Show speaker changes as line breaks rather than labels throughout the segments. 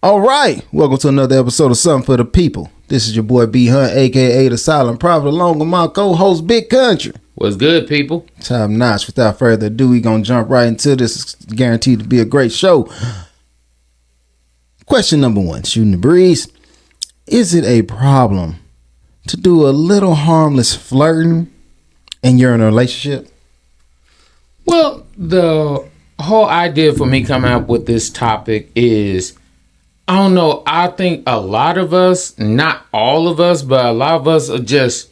All right, welcome to another episode of Something for the People. This is your boy B Hunt, aka the Silent Prophet, along with my co-host Big Country.
What's good, people?
Top notch. Without further ado, we gonna jump right into this. It's guaranteed to be a great show. Question number one: shooting the breeze. Is it a problem to do a little harmless flirting and you're in a relationship?
Well, the whole idea for me coming up with this topic is, I don't know, I think a lot of us, not all of us, but a lot of us are just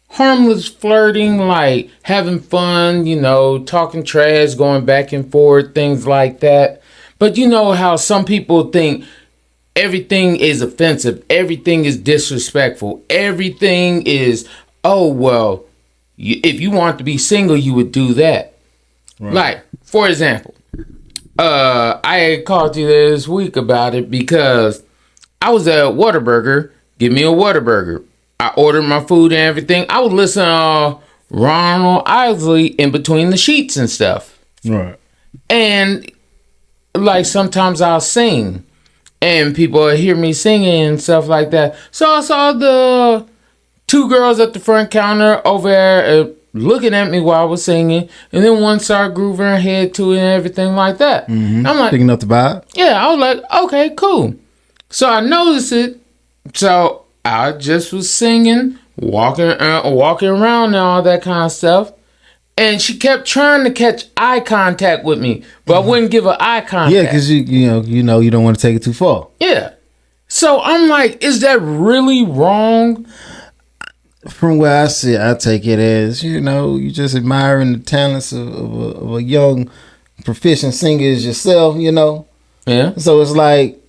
harmless flirting, like having fun, talking trash, going back and forth, things like that. But you know how some people think everything is offensive, everything is disrespectful, everything is, if you want to be single, you would do that. Right. Like, for example, I called you this week about it because I was at Whataburger. Give me a Whataburger. I ordered my food and everything. I was listening to Ronald Isley in between the sheets and stuff.
Right.
And like sometimes I'll sing and people hear me singing and stuff like that. So I saw the two girls at the front counter over there looking at me while I was singing, and then one started grooving her head to it and everything like that.
Mm-hmm.
I'm like,
picking up the vibe?
Yeah, I was like, okay, cool. So I noticed it. So I just was singing, walking around and all that kind of stuff. And she kept trying to catch eye contact with me, but I wouldn't give her eye contact.
Yeah, because you don't want to take it too far.
Yeah. So I'm like, is that really wrong?
From where I sit, I take it as, you just admiring the talents of a young, proficient singer as yourself,
Yeah.
So it's like,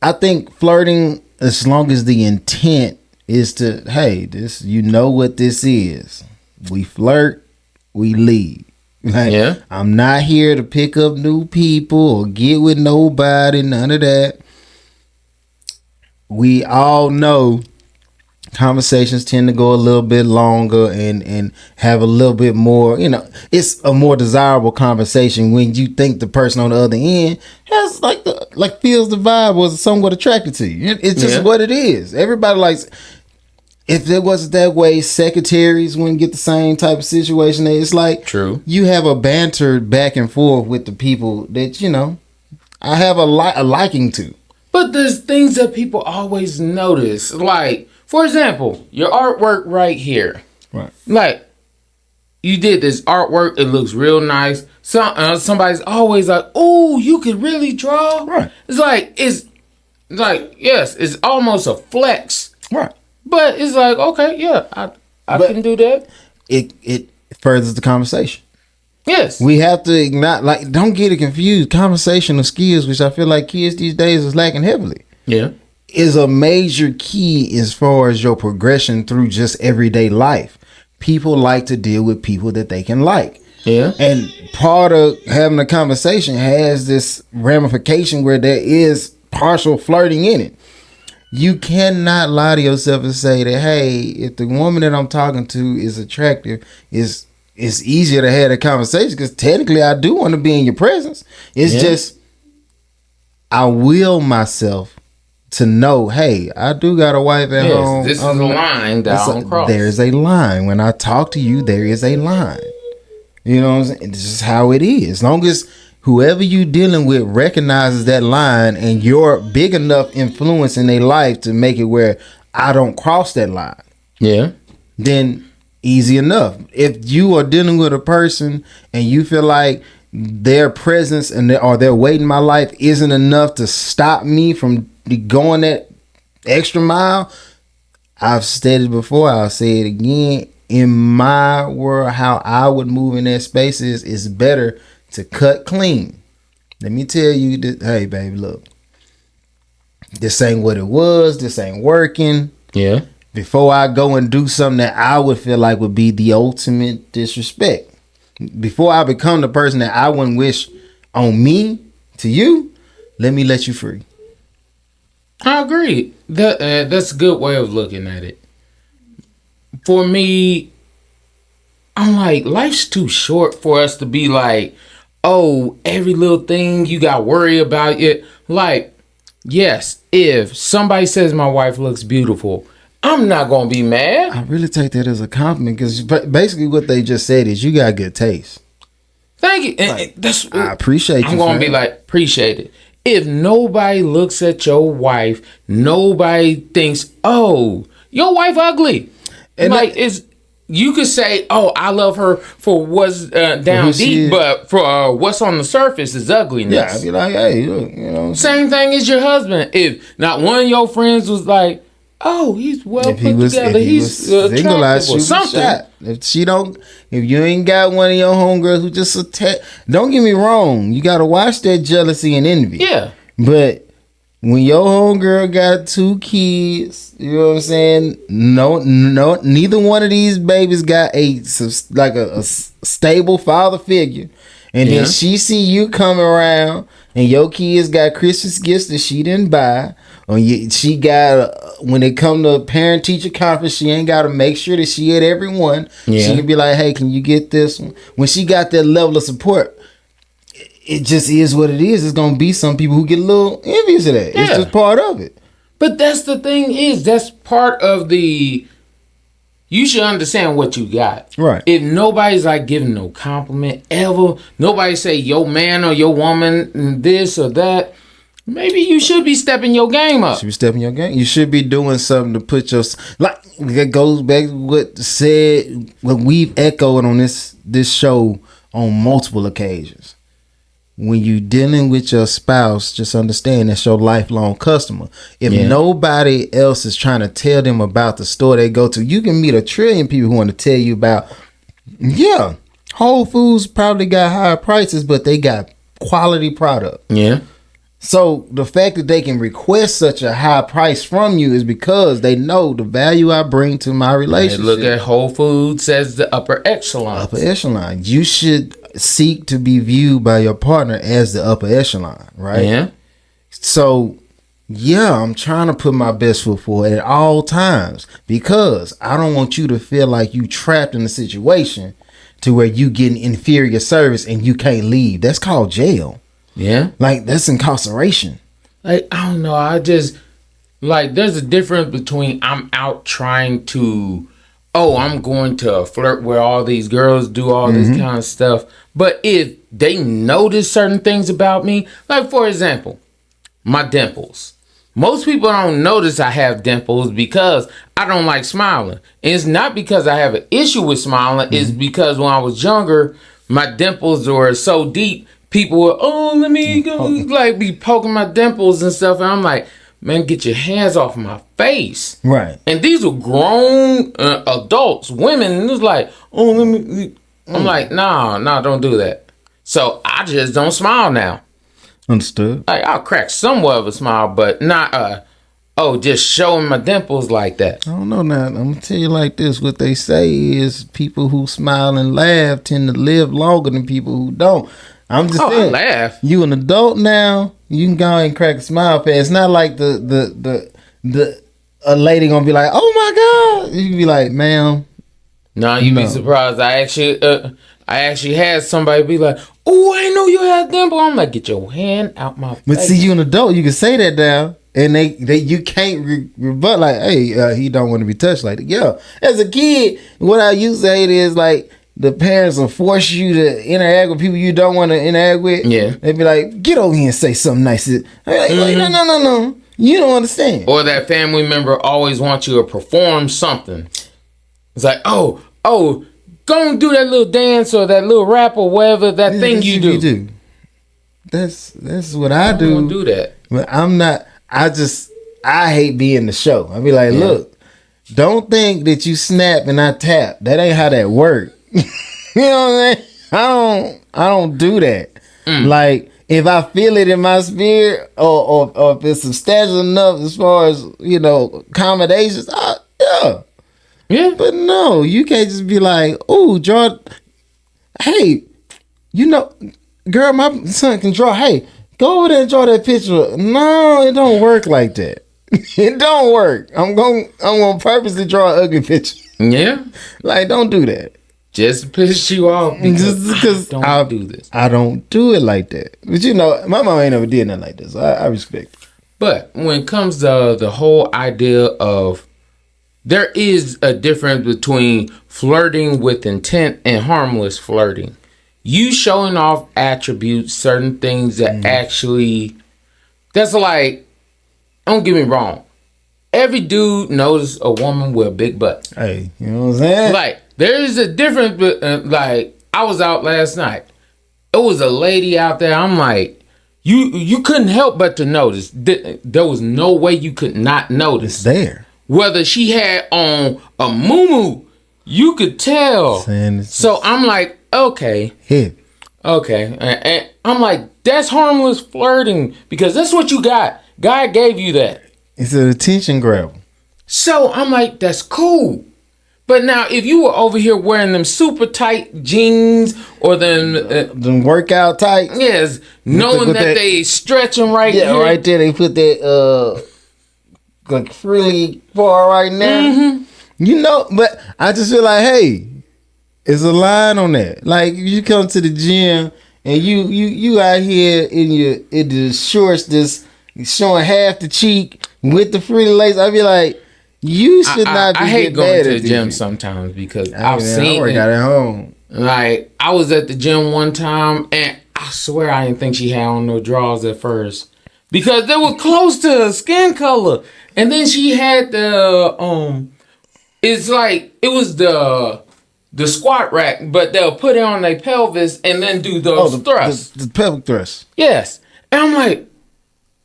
I think flirting, as long as the intent is to, hey, this, what this is. We flirt, we leave. Like,
yeah.
I'm not here to pick up new people or get with nobody, none of that. We all know conversations tend to go a little bit longer and have a little bit more, it's a more desirable conversation when you think the person on the other end has feels the vibe was somewhat attracted to you. It's just what it is. Everybody likes. If it wasn't that way, secretaries wouldn't get the same type of situation. It's like,
true. You
have a banter back and forth with the people that, I have a liking to.
But there's things that people always notice. Like, for example, your artwork right here.
Right.
Like, you did this artwork. It looks real nice. Somebody's always like, oh, you could really draw?
Right.
It's like, yes, it's almost a flex.
Right.
But it's like, okay, yeah, I can do that.
It furthers the conversation.
Yes.
We have to don't get it confused. Conversational skills, which I feel like kids these days is lacking heavily.
Yeah.
Is a major key as far as your progression through just everyday life. People like to deal with people that they can like.
Yeah.
And part of having a conversation has this ramification where there is partial flirting in it. You cannot lie to yourself and say that, hey, if the woman that I'm talking to is attractive, it's easier to have a conversation because technically I do want to be in your presence. It's just I will myself to know, hey, I do got a wife at home.
This is a line that I don't cross.
There's a line. When I talk to you, there is a line. You know what I'm saying? This is how it is. As long as whoever you dealing with recognizes that line and you're big enough influence in their life to make it where I don't cross that line.
Yeah.
Then easy enough. If you are dealing with a person and you feel like their presence or their weight in my life isn't enough to stop me from going that extra mile, I've stated before, I'll say it again. In my world, how I would move in that space is better to cut clean. Let me tell you that, hey, baby, look, this ain't what it was. This ain't working.
Yeah.
Before I go and do something that I would feel like would be the ultimate disrespect. Before I become the person that I wouldn't wish on me to you, let me let you free.
I agree. That's a good way of looking at it. For me, I'm like, life's too short for us to be like, oh, every little thing you got to worry about it. Like, yes, if somebody says my wife looks beautiful, I'm not gonna be mad.
I really take that as a compliment because basically what they just said is you got good taste.
Thank you. And that's
I appreciate you.
I'm gonna be like, appreciate it. If nobody looks at your wife, nobody thinks, oh, your wife ugly. And like you could say, oh, I love her for what's down deep, but for what's on the surface is ugliness.
Yeah, I'd be like, hey, look, you know.
Same thing as your husband. If not one of your friends was like, oh, he's well put together, he's attractive or something.
If you ain't got one of your homegirls who just don't get me wrong, you gotta watch that jealousy and envy.
Yeah.
But when your homegirl got 2 kids, you know what I'm saying? No, neither one of these babies got a stable father figure. And then she see you coming around and your kids got Christmas gifts that she didn't buy. Or she got, when it come to parent-teacher conference, she ain't got to make sure that she at every one. Yeah. She can be like, hey, can you get this one? When she got that level of support, it just is what it is. It's going to be some people who get a little envious of that. Yeah. It's just part of it.
But that's the thing is, that's part of the... You should understand what you got.
Right.
If nobody's like giving no compliment ever, nobody say your man or your woman this or that, maybe you should be stepping your game up.
You should be stepping your game. You should be doing something to put your... Like, it goes back to what we've echoed on this show on multiple occasions. When you dealing with your spouse, just understand that's your lifelong customer. If nobody else is trying to tell them about the store they go to, you can meet 1 trillion people who want to tell you about, Whole Foods probably got higher prices, but they got quality product.
Yeah.
So the fact that they can request such a high price from you is because they know the value I bring to my relationship.
And look at Whole Foods as the upper echelon.
Upper echelon. You should seek to be viewed by your partner as the upper echelon, right?
Yeah.
So, I'm trying to put my best foot forward at all times because I don't want you to feel like you trapped in a situation to where you getting inferior service and you can't leave. That's called jail.
Yeah.
Like, that's incarceration.
Like, I don't know. I just, like, there's a difference between I'm out trying to, I'm going to flirt with all these girls, do all this kind of stuff. But if they notice certain things about me, like, for example, my dimples. Most people don't notice I have dimples because I don't like smiling. And it's not because I have an issue with smiling. It's because when I was younger, my dimples were so deep. People were, let me go, like, be poking my dimples and stuff. And I'm like, man, get your hands off my face.
Right.
And these were grown adults, women. And it was like, let me. I'm like, nah, don't do that. So I just don't smile now.
Understood.
Like, I'll crack somewhat of a smile, but not, just showing my dimples like that.
I don't know now. I'm going to tell you like this. What they say is people who smile and laugh tend to live longer than people who don't. I'm just saying,
I laugh.
You an adult now. You can go and crack a smile. It's not like the a lady gonna be like, oh my god. You can be like, ma'am.
No, you'd be surprised. I actually had somebody be like, oh, I didn't know you had dimple. I'm like, get your hand out my face.
But see, you an adult. You can say that now, and they you can't rebut like, hey, he don't want to be touched like that. Yeah, as a kid, what I used to hate is like, the parents will force you to interact with people you don't want to interact with.
Yeah.
They'd be like, get over here and say something nice. I'm like, no. You don't understand.
Or that family member always wants you to perform something. It's like, go and do that little dance or that little rap or whatever, that thing you do.
That's what I do.
I don't do that.
But I'm not, I hate being the show. I be like, look, don't think that you snap and I tap. That ain't how that work. You know what I'm saying? I don't do that. Like, if I feel it in my spirit or if it's substantial enough as far as, accommodations, yeah. But no, you can't just be like, oh, draw. Hey, girl, my son can draw. Hey, go over there and draw that picture. No, it don't work like that. It don't work. I'm gonna purposely draw an ugly picture.
Yeah.
Like, don't do that.
Just to piss you off because I don't do this.
I don't do it like that. But my mom ain't never did nothing like this. I respect it.
But when it comes to the whole idea of, there is a difference between flirting with intent and harmless flirting. You showing off attributes, certain things that actually, that's like, don't get me wrong. Every dude knows a woman with a big butt.
Hey, you know what I'm saying?
Like, there is a difference. Like, I was out last night. It was a lady out there. I'm like, you couldn't help but to notice. There was no way you could not notice.
It's there.
Whether she had on a muumuu, you could tell. So I'm like, okay.
Hit.
Okay. And I'm like, that's harmless flirting because that's what you got. God gave you that.
It's an attention grabber.
So I'm like, that's cool. But now, if you were over here wearing them super tight jeans or
them workout tights,
yes, knowing that they stretching right here.
Right there, they put that like frilly bar right now. Mm-hmm. You know, but I just feel like, hey, it's a line on that. Like, if you come to the gym and you out here in the shorts, this showing half the cheek with the frilly lace, I be like, you should not be.
I hate going to the gym sometimes because I've seen
it. I got at home.
Like, I was at the gym one time and I swear I didn't think she had on no drawers at first because they were close to her skin color. And then she had the it's like it was the squat rack, but they'll put it on their pelvis and then do those thrusts.
The pelvic thrust.
Yes. And I'm like,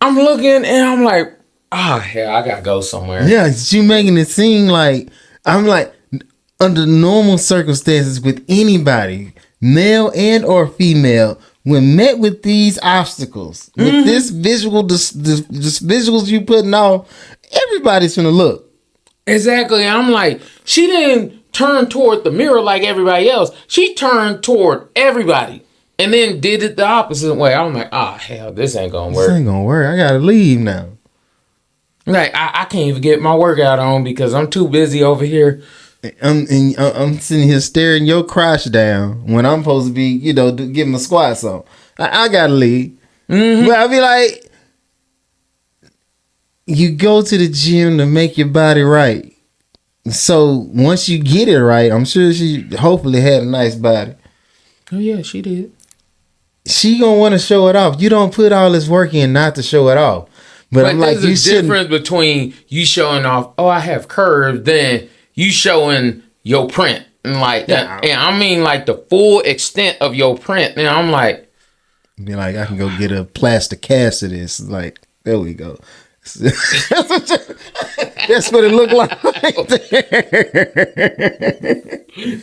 I'm looking and I'm like, hell, I gotta go somewhere.
Yeah, she making it seem like, I'm like, under normal circumstances with anybody, male and or female, when met with these obstacles, with this visual, this visuals you putting off, everybody's gonna look.
Exactly. I'm like, she didn't turn toward the mirror like everybody else. She turned toward everybody and then did it the opposite way. I'm like, hell, this ain't gonna work.
This ain't gonna work. I gotta leave now.
Like, I can't even get my workout on because I'm too busy over here.
I'm sitting here staring your crotch down when I'm supposed to be, getting my squats on. I gotta leave. Mm-hmm. But I be like, you go to the gym to make your body right. So once you get it right, I'm sure she hopefully had a nice body.
Oh yeah, she did.
She gonna want to show it off. You don't put all this work in not to show it off. But I'm like,
there's a difference between you showing off, I have curves, than you showing your print. And like, and I mean like the full extent of your print. And I'm like,
be like, I can go get a plastic cast of this. Like, there we go. That's what it looked like right there.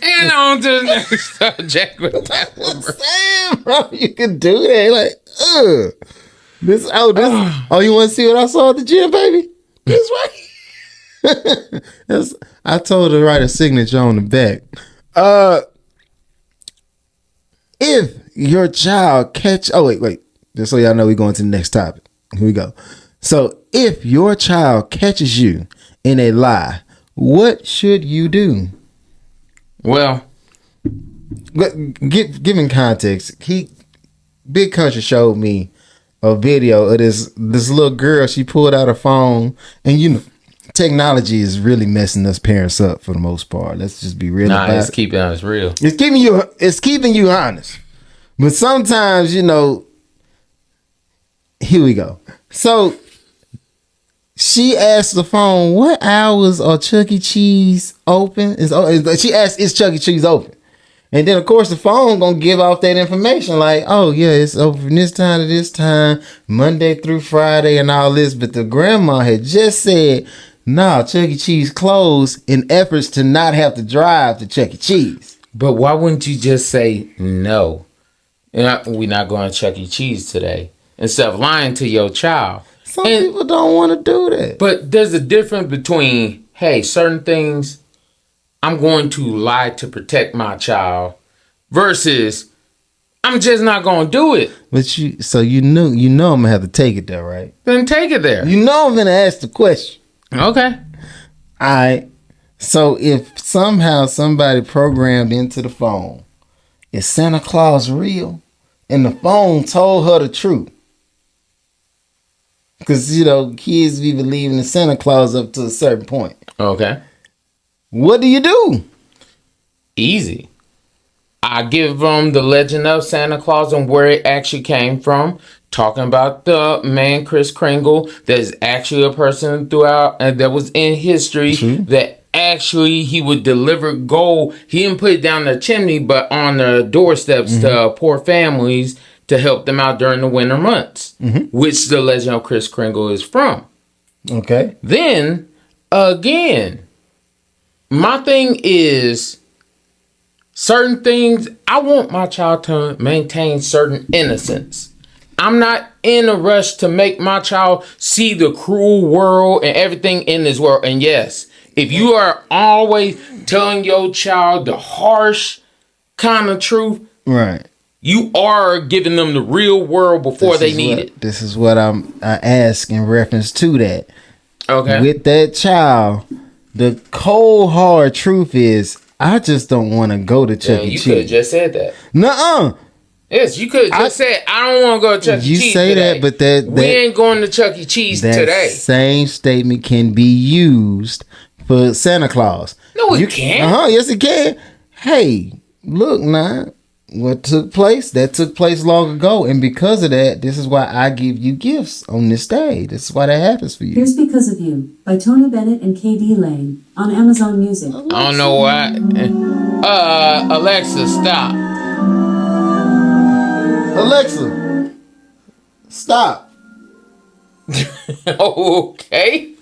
And on to the next subject with that one, bro.
Damn, bro, you can do that. Like, you want to see what I saw at the gym, baby? This right. I told her to write a signature on the back. If your child wait. Just so y'all know, we're going to the next topic. Here we go. So, if your child catches you in a lie, what should you do?
Well,
giving context, Big Country showed me a video of this little girl. She pulled out her phone, and technology is really messing us parents up for the most part. Let's just be real about it.
It's keeping us real.
It's keeping you honest. But sometimes, here we go. So she asked the phone, what hours are Chuck E. Cheese open? She asked, is Chuck E. Cheese open? And then, of course, the phone going to give off that information like, oh, yeah, it's open from this time to this time, Monday through Friday and all this. But the grandma had just said, nah, Chuck E. Cheese closed in efforts to not have to drive to Chuck E. Cheese.
But why wouldn't you just say no? We're not going to Chuck E. Cheese today. Instead of lying to your child.
Some people don't want to do that.
But there's a difference between, hey, certain things I'm going to lie to protect my child versus I'm just not going to do it.
But you know I'm going to have to take it there, right?
Then take it there.
You know I'm going to ask the question.
Okay.
All right. So if somehow somebody programmed into the phone, is Santa Claus real? And the phone told her the truth. Because, kids be believing in Santa Claus up to a certain point.
Okay.
What do you do?
Easy. I give them the legend of Santa Claus and where it actually came from. Talking about the man Kris Kringle, that is actually a person throughout and that was in history that actually he would deliver gold. He didn't put it down the chimney, but on the doorsteps to poor families to help them out during the winter months, which the legend of Kris Kringle is from.
Okay.
Then again, my thing is certain things. I want my child to maintain certain innocence. I'm not in a rush to make my child see the cruel world and everything in this world. And yes, if you are always telling your child the harsh kind of truth,
right,
you are giving them the real world before they need it.
This is what I ask in reference to that.
Okay.
With that child, the cold hard truth is, I just don't want to go to Chuck E. Cheese.
You could have just said that.
Nuh-uh.
Yes, you could have just said, I don't want to go to Chuck E. Cheese.
You say
today.
that, but
we ain't going to Chuck E. Cheese
that
today.
Same statement can be used for Santa Claus.
No, it can't.
Yes, it can. Hey, look now. What took place? That took place long ago. And because of that, this is why I give you gifts on this day. This is why that happens for you.
Here's Because of You by Tony Bennett and KD Lane on Amazon Music.
I don't know why. Alexa, stop.
Alexa, stop.
Okay.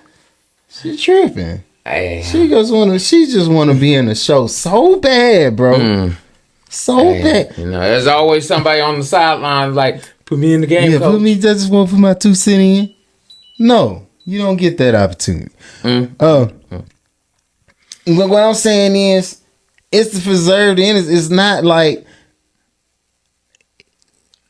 She tripping.
Hey.
She just wanna be in the show so bad, bro. Bad.
There's always somebody on the sideline like, put me in the game, coach.
I just want to put my 2 cents in. No, you don't get that opportunity. But what I'm saying is, it's to preserve the innocence. It's not like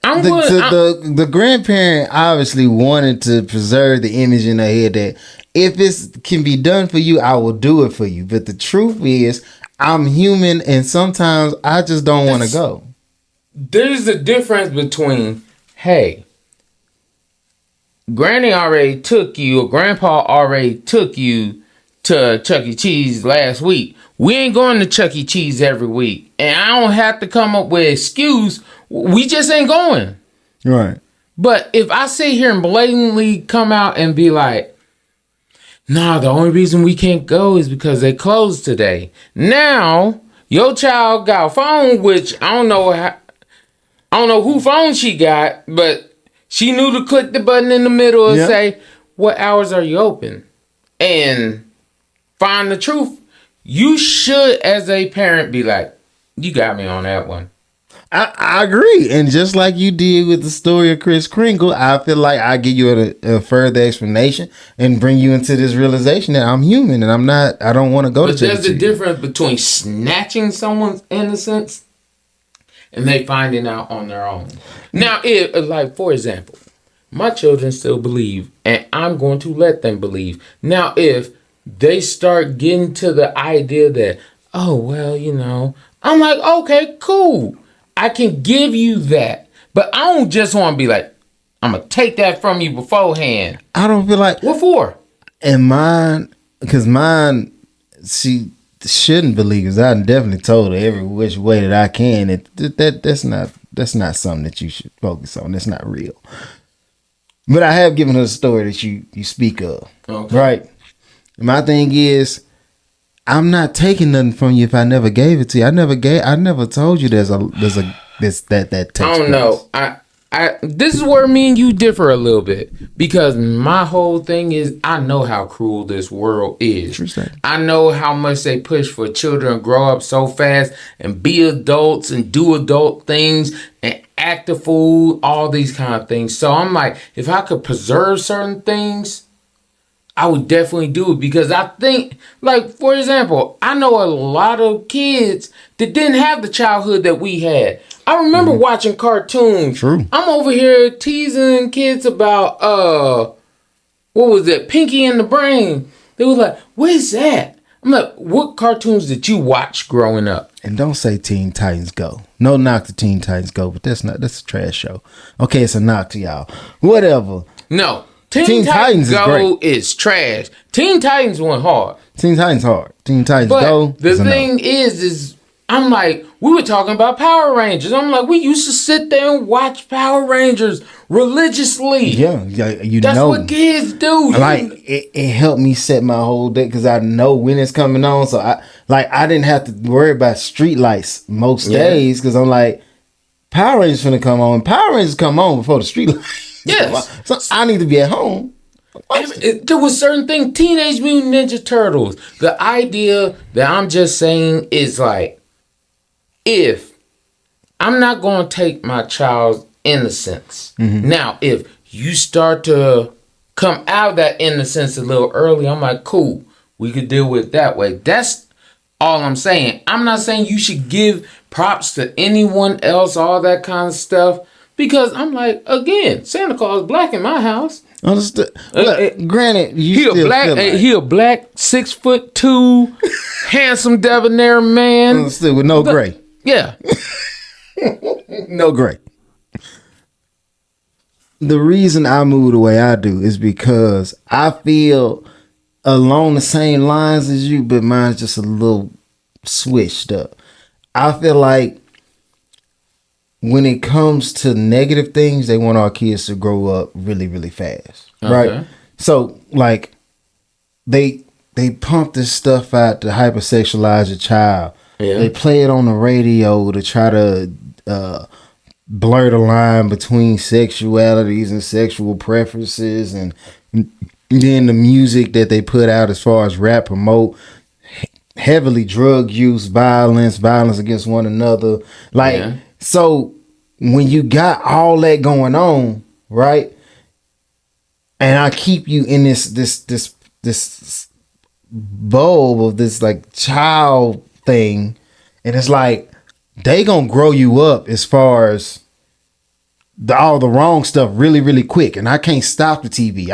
the grandparent obviously wanted to preserve the image in their head that if it can be done for you, I will do it for you. But the truth is, I'm human, and sometimes I just don't want to go.
There's a difference between, hey, Granny already took you, or Grandpa already took you to Chuck E. Cheese last week. We ain't going to Chuck E. Cheese every week. And I don't have to come up with an excuse. We just ain't going.
Right.
But if I sit here and blatantly come out and be like, nah, the only reason we can't go is because they closed today. Now, your child got a phone, which I don't know who phone she got, but she knew to click the button in the middle and say, what hours are you open? And find the truth. You should, as a parent, be like, you got me on that one.
I agree. And just like you did with the story of Kris Kringle, I feel like I give you a further explanation and bring you into this realization that I'm human and I don't want to go to church.
But there's a difference between snatching someone's innocence and they finding out on their own. Now, for example, my children still believe and I'm going to let them believe. Now, if they start getting to the idea that, oh, well, I'm like, okay, cool. I can give you that. But I don't just want to be like, I'm going to take that from you beforehand.
I don't feel like...
What for?
And mine, she shouldn't believe, because I definitely told her every which way that I can that's not something that you should focus on. That's not real. But I have given her a story that you speak of. Okay. Right? My thing is, I'm not taking nothing from you if I never gave it to you. I never told you there's that takes
I don't know. This is where me and you differ a little bit, because my whole thing is I know how cruel this world is. I know how much they push for children to grow up so fast and be adults and do adult things and act a fool, all these kind of things. So I'm like, if I could preserve certain things, I would definitely do it, because I think, like, for example, I know a lot of kids that didn't have the childhood that we had. I remember watching cartoons.
True.
I'm over here teasing kids about, what was it, Pinky and the Brain. They were like, what is that? I'm like, what cartoons did you watch growing up?
And don't say Teen Titans Go. No knock to Teen Titans Go, but that's a trash show. Okay, it's a knock to y'all. Whatever.
No. Teen Titans Go is trash. Teen Titans went hard.
Teen Titans hard. Teen Titans
But
Go.
the thing is I'm like, we were talking about Power Rangers. I'm like, we used to sit there and watch Power Rangers religiously.
Yeah,
that's what kids do.
Like it helped me set my whole day because I know when it's coming on. So I didn't have to worry about street lights most days because I'm like, Power Rangers finna come on. Power Rangers come on before the street lights.
Yes.
So I need to be at home.
There was certain things. Teenage Mutant Ninja Turtles. The idea that I'm just saying is like, if I'm not going to take my child's innocence. Mm-hmm. Now, if you start to come out of that innocence a little early, I'm like, cool, we could deal with it that way. That's all I'm saying. I'm not saying you should give props to anyone else, all that kind of stuff, because I'm like, again, Santa Claus is black in my house.
Understood. Granted,
he a black 6'2", handsome debonair man.
Understood, with no gray.
Yeah.
No gray. The reason I move the way I do is because I feel along the same lines as you, but mine's just a little switched up. I feel like when it comes to negative things, they want our kids to grow up really, really fast. Okay. Right? So, like, they pump this stuff out to hypersexualize your child. Yeah. They play it on the radio to try to blur the line between sexualities and sexual preferences, and then the music that they put out as far as rap promote heavily drug use, violence against one another. Like, so when you got all that going on, right? And I keep you in this bulb of this like child thing, and it's like they gonna grow you up as far as all the wrong stuff really, really quick. And I can't stop the TV.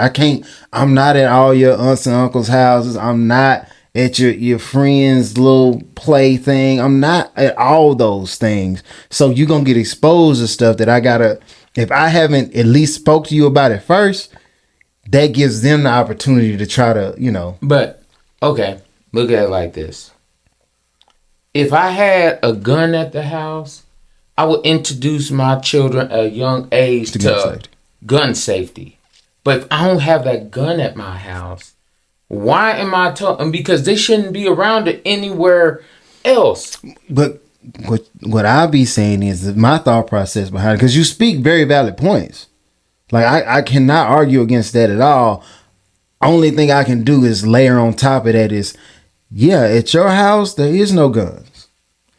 I'm not at all your aunts and uncles' houses. I'm not at your friend's little play thing. I'm not at all those things. So you're gonna get exposed to stuff that I gotta, if I haven't at least spoke to you about it first, that gives them the opportunity to try to,
But okay, look at it like this. If I had a gun at the house, I would introduce my children at a young age to gun safety. But if I don't have that gun at my house, why am I talking? Because they shouldn't be around it anywhere else.
But what I be saying is that my thought process behind it, because you speak very valid points. Like I cannot argue against that at all. Only thing I can do is layer on top of that is, yeah, at your house there is no guns.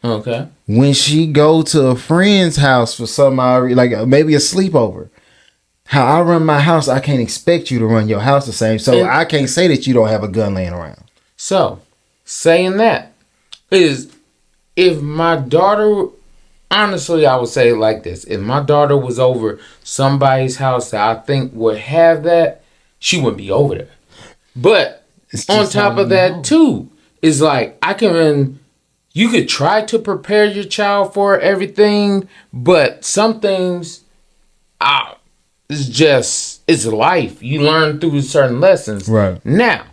Okay.
When she go to a friend's house for some like maybe a sleepover, how I run my house, I can't expect you to run your house the same. So I can't say that you don't have a gun laying around.
So, saying that is, if my daughter, honestly, I would say it like this. If my daughter was over somebody's house that I think would have that, she wouldn't be over there. But on top of that, too, is like, you could try to prepare your child for everything, but some things, it's life. You learn through certain lessons.
Right.
Now,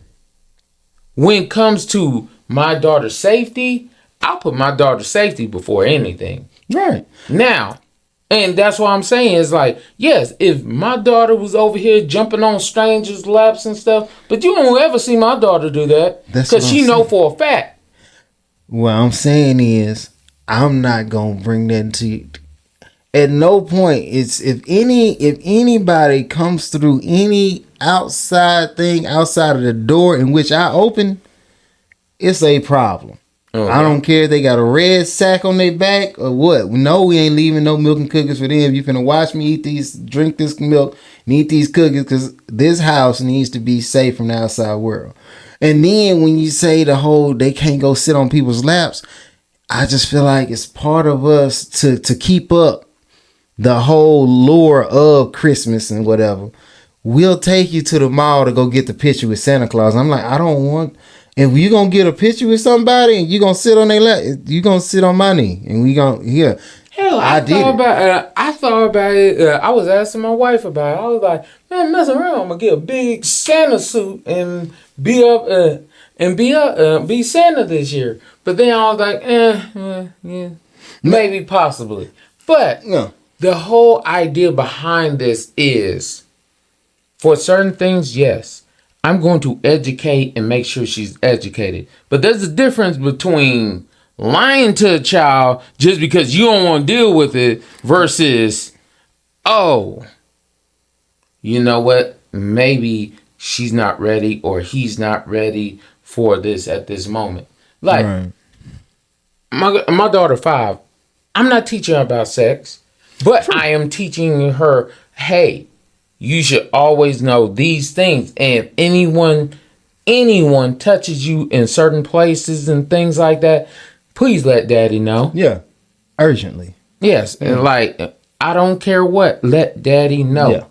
when it comes to my daughter's safety, I'll put my daughter's safety before anything.
Right.
Now, and that's what I'm saying is like, yes, if my daughter was over here jumping on strangers' laps and stuff, but you won't ever see my daughter do that because she know for a fact.
What I'm saying is, I'm not gonna bring that to you. At no point, it's if anybody comes through any outside thing outside of the door in which I open, it's a problem. Okay. I don't care if they got a red sack on their back or what. No, we ain't leaving no milk and cookies for them. You finna watch me drink this milk and eat these cookies, because this house needs to be safe from the outside world. And then when you say they can't go sit on people's laps, I just feel like it's part of us to keep up the whole lure of Christmas and whatever. We'll take you to the mall to go get the picture with Santa Claus. I'm like, I don't want. If you gonna get a picture with somebody and you gonna sit on their lap, you gonna sit on my knee, and we gonna
Hell,
I did it.
I thought about it. I was asking my wife about it. I was like, man, messing around, I'm gonna get a big Santa suit and be Santa this year. But then I was like, yeah, maybe, possibly. But
Yeah.
the whole idea behind this is, for certain things, yes, I'm going to educate and make sure she's educated. But there's a difference between lying to a child just because you don't want to deal with it versus, oh, you know what? Maybe she's not ready or he's not ready for this at this moment. Like,
Right.
my daughter 5, I'm not teaching her about sex, but I am teaching her, hey, you should always know these things. And anyone touches you in certain places and things like that, please let daddy know.
Yeah. Urgently.
Yes. And like, I don't care what, let daddy know.
Yeah.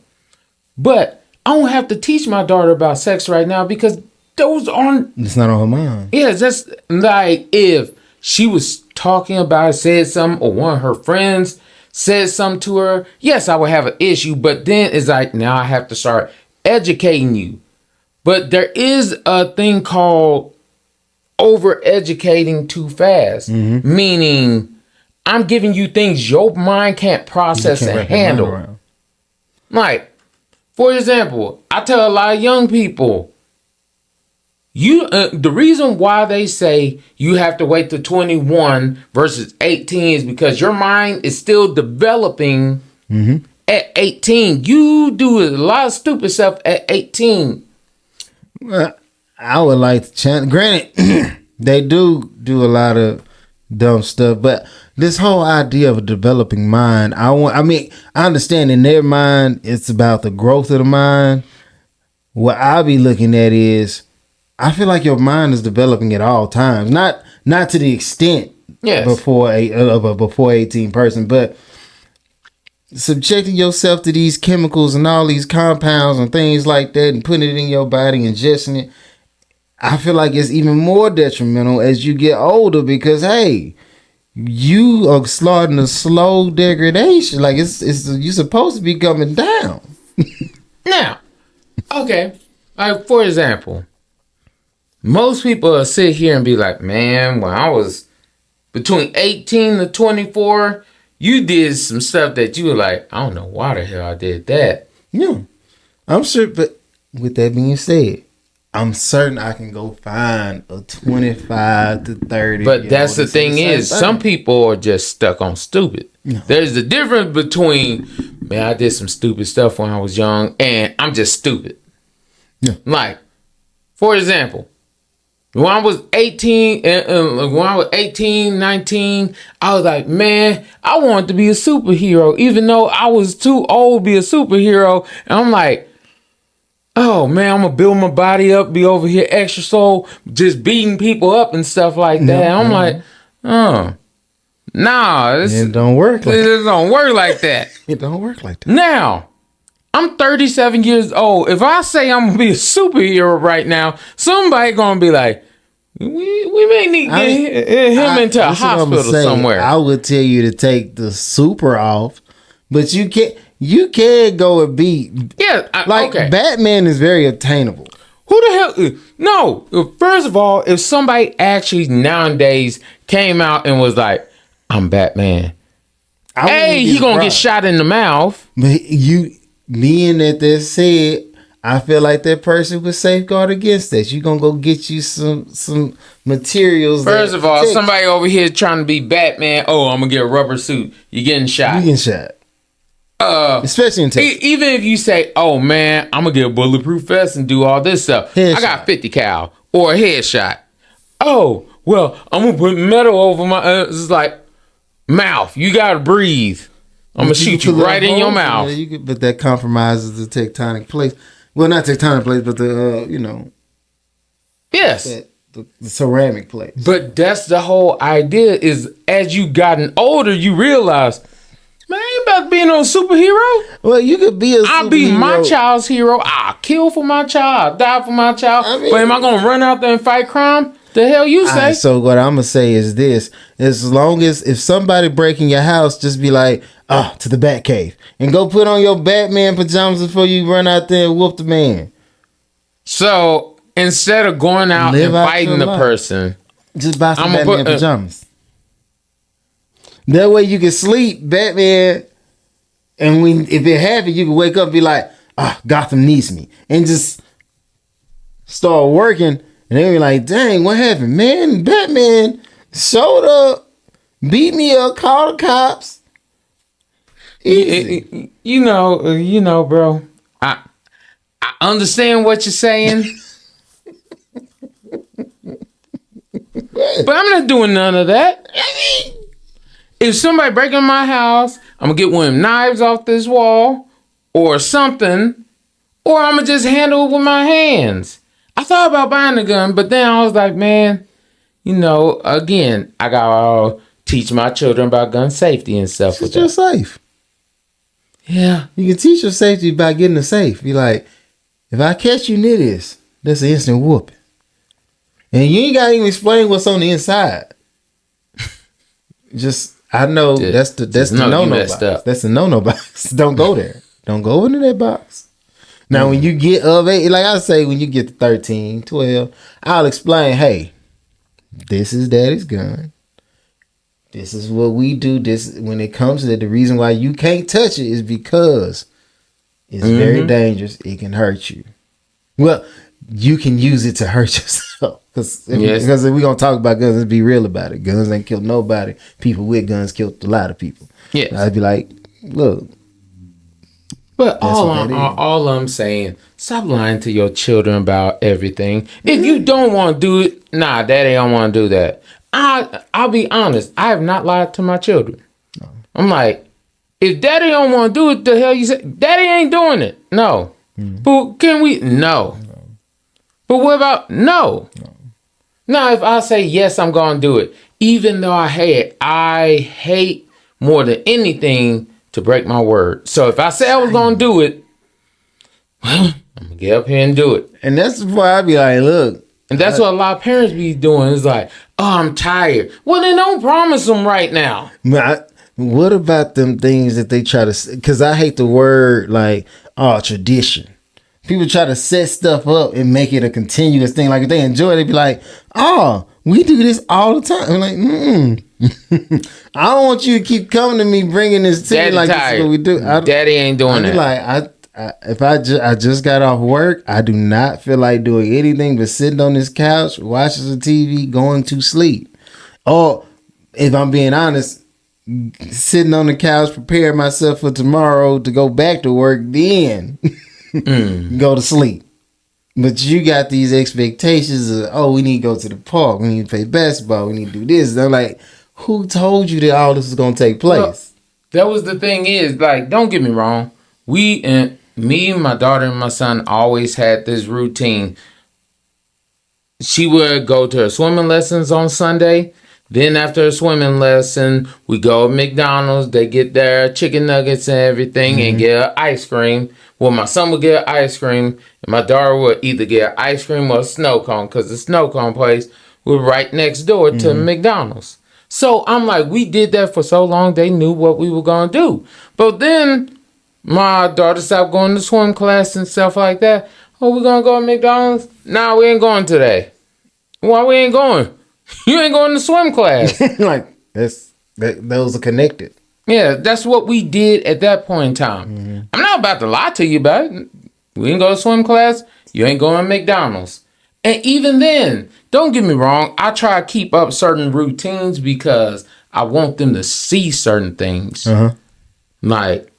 But I don't have to teach my daughter about sex right now because those aren't.
It's not on her mind.
Yeah, just like if she was talking about it, said something, or one of her friends said something to her, yes, I would have an issue. But then it's like, now I have to start educating you. But there is a thing called over educating too fast, meaning I'm giving you things your mind can't process
You can't
and
wrap your mind
handle.
around.
Like, for example, I tell a lot of young people, the reason why they say you have to wait to 21 versus 18 is because your mind is still developing at 18. You do a lot of stupid stuff at 18.
Well, I would like to challenge. Granted, they do a lot of dumb stuff, but this whole idea of a developing mind, I understand in their mind it's about the growth of the mind. What I be looking at is, I feel like your mind is developing at all times, not to the extent before 18 person, but subjecting yourself to these chemicals and all these compounds and things like that and putting it in your body, ingesting it, I feel like it's even more detrimental as you get older because, hey, you are starting a slow degradation. Like it's you're supposed to be coming down.
Now, okay, like for example, most people will sit here and be like, man, when I was between 18 to 24, you did some stuff that you were like, I don't know why the hell I did that.
Yeah, I'm sure. But with that being said, I'm certain I can go find a 25 to 30.
But that's the thing is, some people are just stuck on stupid.
No.
There's a difference between, man, I did some stupid stuff when I was young and I'm just stupid.
Yeah.
Like, for example, when I was 18, 19, I was like, man, I wanted to be a superhero, even though I was too old to be a superhero. And I'm like, oh, man, I'm going to build my body up, be over here extra soul, just beating people up and stuff like that.
Yeah.
I'm like, oh, nah.
It don't work like that.
It don't work like that.
It don't work like that.
Now, I'm 37 years old. If I say I'm going to be a superhero right now, somebody going to be like, we may need to get him into a hospital somewhere.
I would tell you to take the super off, but you can't go and beat.
Yeah, okay.
Batman is very obtainable.
Who the hell? No, first of all, if somebody actually nowadays came out and was like, I'm Batman. Hey, he gonna get shot in the mouth.
But being that said, I feel like that person would safeguard against that. You gonna go get you some materials.
First of all, somebody over here trying to be Batman. Oh, I'm gonna get a rubber suit. You're getting shot.
You getting shot. Especially in Texas.
Even if you say, oh man, I'm gonna get a bulletproof vest and do all this stuff. Headshot. I got 50 cal or a headshot. Oh, well, I'm gonna put metal over my it's like mouth. You gotta breathe. I'm gonna shoot you right in your mouth.
Yeah, but that compromises the tectonic plates. Well, not tectonic plates, but the
yes,
the ceramic plates.
But that's the whole idea. Is as you gotten older, you realize, man, I ain't about to be no superhero.
Well, you could be a superhero.
I'll be my child's hero. I'll kill for my child. I'll die for my child. But am I gonna run out there and fight crime? The hell you say?
So what I'm gonna say is this: as long as if somebody breaking your house, just be like, to the Bat Cave and go put on your Batman pajamas before you run out there and whoop the man.
So instead of going out
Live
and
out
fighting
your
the
life.
person,
Just buy some
I'ma
Batman
put,
pajamas. That way you can sleep, Batman, and if it happens, you can wake up and be like, Gotham needs me, and just start working. And they be like, dang, what happened? Man, Batman showed up, beat me up, called the cops. Easy.
you know, bro. I understand what you're saying, but I'm not doing none of that. If somebody breaking my house, I'm gonna get one of them knives off this wall or something, or I'm gonna just handle it with my hands. I thought about buying a gun, but then I was like, man, again, I gotta teach my children about gun safety and stuff.
It's just safe.
Yeah.
You can teach your safety by getting a safe. Be like, if I catch you near this, that's an instant whooping. And you ain't gotta even explain what's on the inside. I know that's the no-no box. That's the no-no box. Don't go there. Don't go into that box. Now, when you get of age, like I say, when you get to 13, 12, I'll explain, hey, this is daddy's gun. This is what we do. This, when it comes to it, the reason why you can't touch it is because it's very dangerous. It can hurt you. Well, you can use it to hurt yourself. Because if we're going to talk about guns, let's be real about it. Guns ain't killed nobody. People with guns killed a lot of people.
Yes.
I'd be like, look.
But all I'm saying, stop lying to your children about everything. If you don't want to do it, daddy don't want to do that. I'll be honest. I have not lied to my children. No. I'm like, if daddy don't want to do it, the hell you say? Daddy ain't doing it. No. But can we? No. But what about no? Now, if I say yes, I'm going to do it. Even though I hate more than anything to break my word. So if I say I was going to do it, well, I'm going to get up here and do it.
And that's why I be like, look.
And that's what a lot of parents be doing. It's like, I'm tired. Well, then don't promise them right now.
What about them things that they try to, because I hate the word like, tradition. People try to set stuff up and make it a continuous thing. Like if they enjoy it, they be like, we do this all the time. I'm like, I don't want you to keep coming to me bringing this to me like this is what we do.
Daddy ain't doing that.
Like, if I just got off work, I do not feel like doing anything but sitting on this couch, watching the TV, going to sleep. Or if I'm being honest, sitting on the couch, preparing myself for tomorrow to go back to work, then go to sleep. But you got these expectations of, we need to go to the park, we need to play basketball, we need to do this. And I'm like, who told you that all this is going to take place?
Well, that was the thing is, like, don't get me wrong. Me, my daughter, and my son always had this routine. She would go to her swimming lessons on Sunday. Then after a swimming lesson, we go to McDonald's. They get their chicken nuggets and everything and get ice cream. Well, my son would get ice cream, and my daughter would either get ice cream or a snow cone because the snow cone place was right next door to McDonald's. So I'm like, we did that for so long, they knew what we were going to do. But then my daughter stopped going to swim class and stuff like that. Oh, we're going to go to McDonald's? Nah, we ain't going today. Why we ain't going? You ain't going to swim class.
Like, those are connected.
Yeah, that's what we did at that point in time. I'm not about to lie to you about it. We didn't go to swim class. You ain't going to McDonald's. And even then, don't get me wrong, I try to keep up certain routines because I want them to see certain things. Like,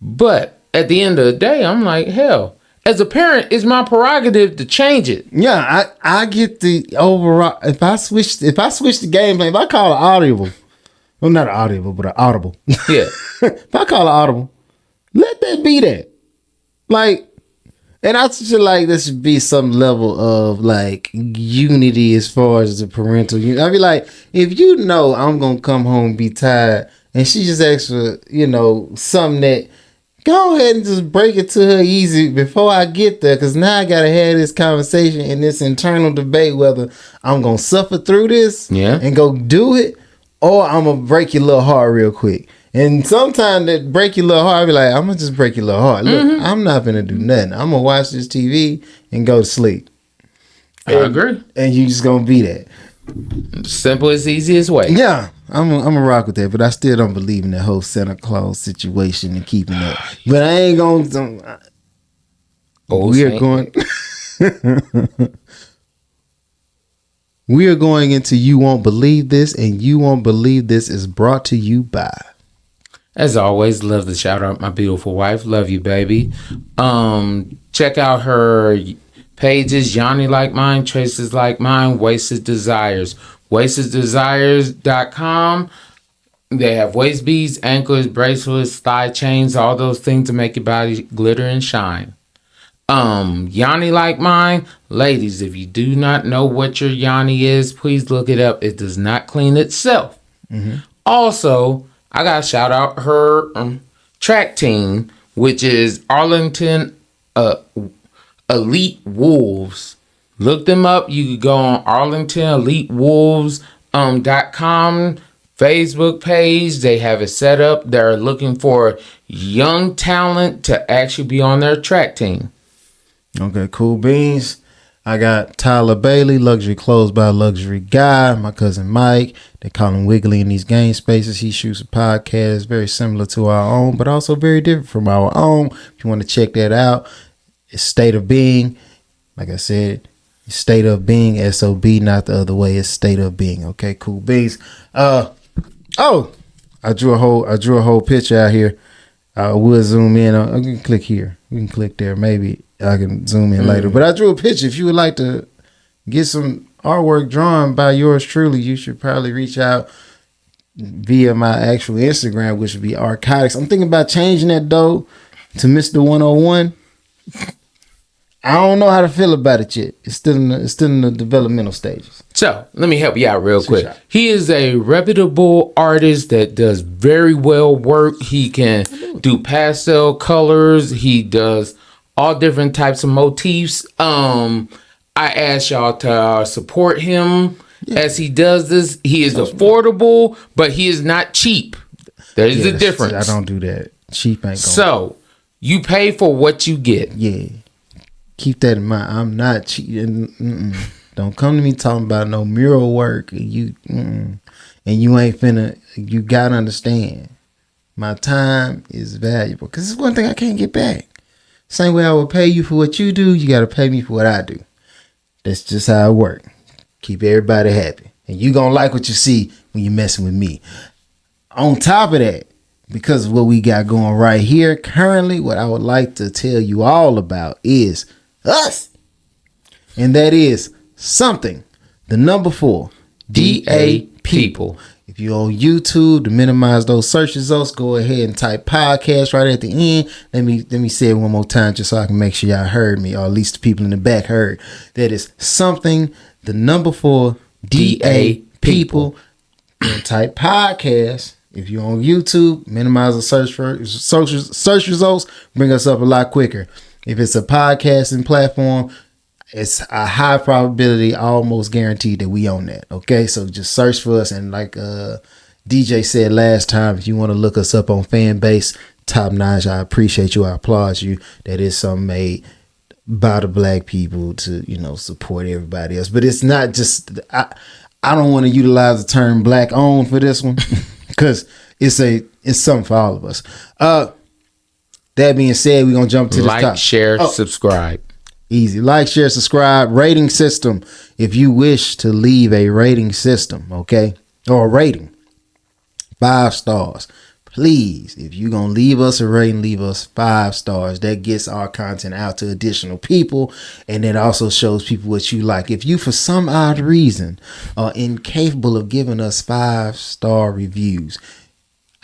but at the end of the day, I'm like, hell, as a parent, it's my prerogative to change it.
Yeah, I get the overall. If I switch the game plan, if I call it audible, well, not an audible, but an audible.
Yeah.
If I call it audible, let that be that. Like, and I feel like there should be some level of like unity as far as the parental unity. I'd be like, if you know I'm gonna come home and be tired, and she just asks for, something that Go ahead and just break it to her easy before I get there, because now I gotta have this conversation and this internal debate whether I'm gonna suffer through this and go do it, or I'm gonna break your little heart real quick. And sometimes that break your little heart, I be like, I'm gonna just break your little heart. Look, I'm not gonna do nothing. I'm gonna watch this TV and go to sleep.
I agree.
And you just gonna be that.
Simplest, easiest way.
Yeah, I'm gonna rock with that, but I still don't believe in that whole Santa Claus situation and keeping that. But I ain't gonna. We are going. We are going into You Won't Believe This, and You Won't Believe This is brought to you by.
As always, love to shout out my beautiful wife. Love you, baby. Check out her pages, Yanni Like Mine, Traces Like Mine, Wasted Desires. WastedDesires.com. They have waist beads, anklets, bracelets, thigh chains, all those things to make your body glitter and shine. Yanni Like Mine. Ladies, if you do not know what your Yanni is, please look it up. It does not clean itself. Also, I got to shout out her track team, which is Arlington Elite Wolves. Look them up. You can go on ArlingtonEliteWolves.com Facebook page. They have it set up. They're looking for young talent to actually be on their track team.
Okay, cool beans. I got Tyler Bailey, Luxury Clothes by Luxury Guy. My cousin Mike. They call him Wiggly in these game spaces. He shoots a podcast very similar to our own, but also very different from our own. If you want to check that out, it's State of Being. Like I said, it's State of Being, SOB, not the other way. It's State of Being. Okay, cool beans. I drew a whole picture out here. I will zoom in. I can click here. We can click there. Maybe I can zoom in later. But I drew a picture. If you would like to get some artwork drawn by yours truly, you should probably reach out via my actual Instagram, which would be Artcotix. I'm thinking about changing that though to Mr. 101. I don't know how to feel about it yet. It's still in the developmental stages.
So let me help you out real quick. He is a reputable artist that does very well work. He can do pastel colors. He does all different types of motifs. I ask y'all to support him as he does this. He is affordable, but he is not cheap. There is a difference.
I don't do that. Cheap ain't going.
So you pay for what you get.
Yeah. Keep that in mind. I'm not cheating. Don't come to me talking about no mural work. And you ain't finna. You gotta understand. My time is valuable because it's one thing I can't get back. Same way I would pay you for what you do, you gotta pay me for what I do. That's just how it works. Keep everybody happy, and you gonna like what you see when you're messing with me. On top of that, because of what we got going right here currently, what I would like to tell you all about is us. And that is something. The number 4. DA People. If you're on YouTube, to minimize those search results, go ahead and type podcast right at the end. Let me say it one more time just so I can make sure y'all heard me, or at least the people in the back heard. That is something. The number 4. DA People. And type podcast. If you're on YouTube, minimize the search results, bring us up a lot quicker. If it's a podcasting platform, it's a high probability, almost guaranteed that we own that. Okay, so just search for us. And like DJ said last time, if you want to look us up on Fanbase, top notch, I appreciate you. I applaud you. That is something made by the black people to, support everybody else. But it's not just, I don't want to utilize the term black owned for this one. Because it's something for all of us. That being said, we're gonna jump to this topic.
Share, subscribe.
Easy. Like, share, subscribe. Rating system. If you wish to leave a rating system, okay, or a rating, 5 stars. Please, if you're gonna leave us a rating, leave us 5 stars. That gets our content out to additional people, and it also shows people what you like. If you, for some odd reason, are incapable of giving us 5-star reviews,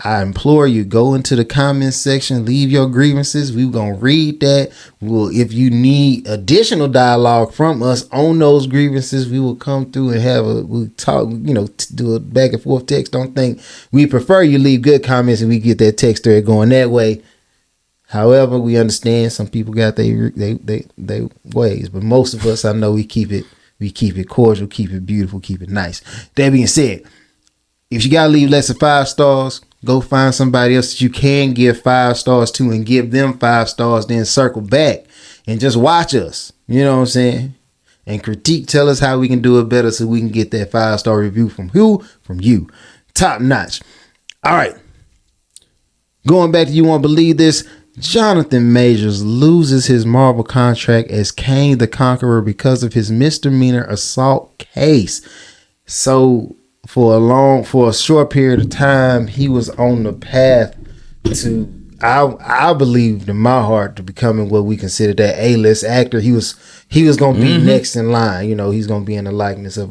I implore you, go into the comments section, leave your grievances. We're going to read that. If you need additional dialogue from us on those grievances, we will come through and we'll talk, do a back and forth text. Don't think we prefer you leave good comments and we get that text thread going that way. However, we understand some people got they ways, but most of us, I know, we keep it cordial, keep it beautiful, keep it nice. That being said, if you gotta leave less than 5 stars, go find somebody else that you can give 5 stars to and give them 5 stars, then circle back and just watch us. You know what I'm saying? And critique, tell us how we can do it better so we can get that 5-star review from who? From you. Top notch. All right. Going back to You Won't Believe This, Jonathan Majors loses his Marvel contract as Kane the Conqueror because of his misdemeanor assault case. So for a short period of time, he was on the path to, I believed in my heart, to becoming what we consider that A-list actor. He was gonna be next in line. You know, he's gonna be in the likeness of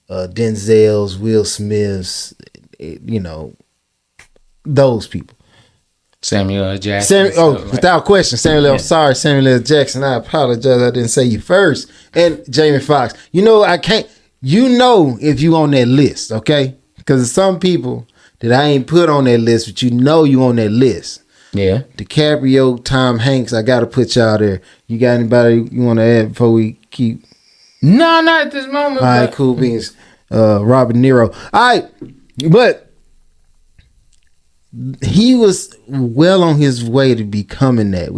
Denzel's, Will Smith's, you know, those people.
Samuel L. Jackson.
Without question, Samuel L. Sorry, Samuel L. Jackson. I apologize. I didn't say you first. And Jamie Foxx. You know, I can't. You know if you on that list, okay? Because some people that I ain't put on that list, but you know you on that list.
Yeah.
DiCaprio, Tom Hanks. I got to put y'all there. You got anybody you want to add before we keep?
No, not at this moment.
All right, cool beans. Robert Niro. All right, but he was well on his way to becoming that.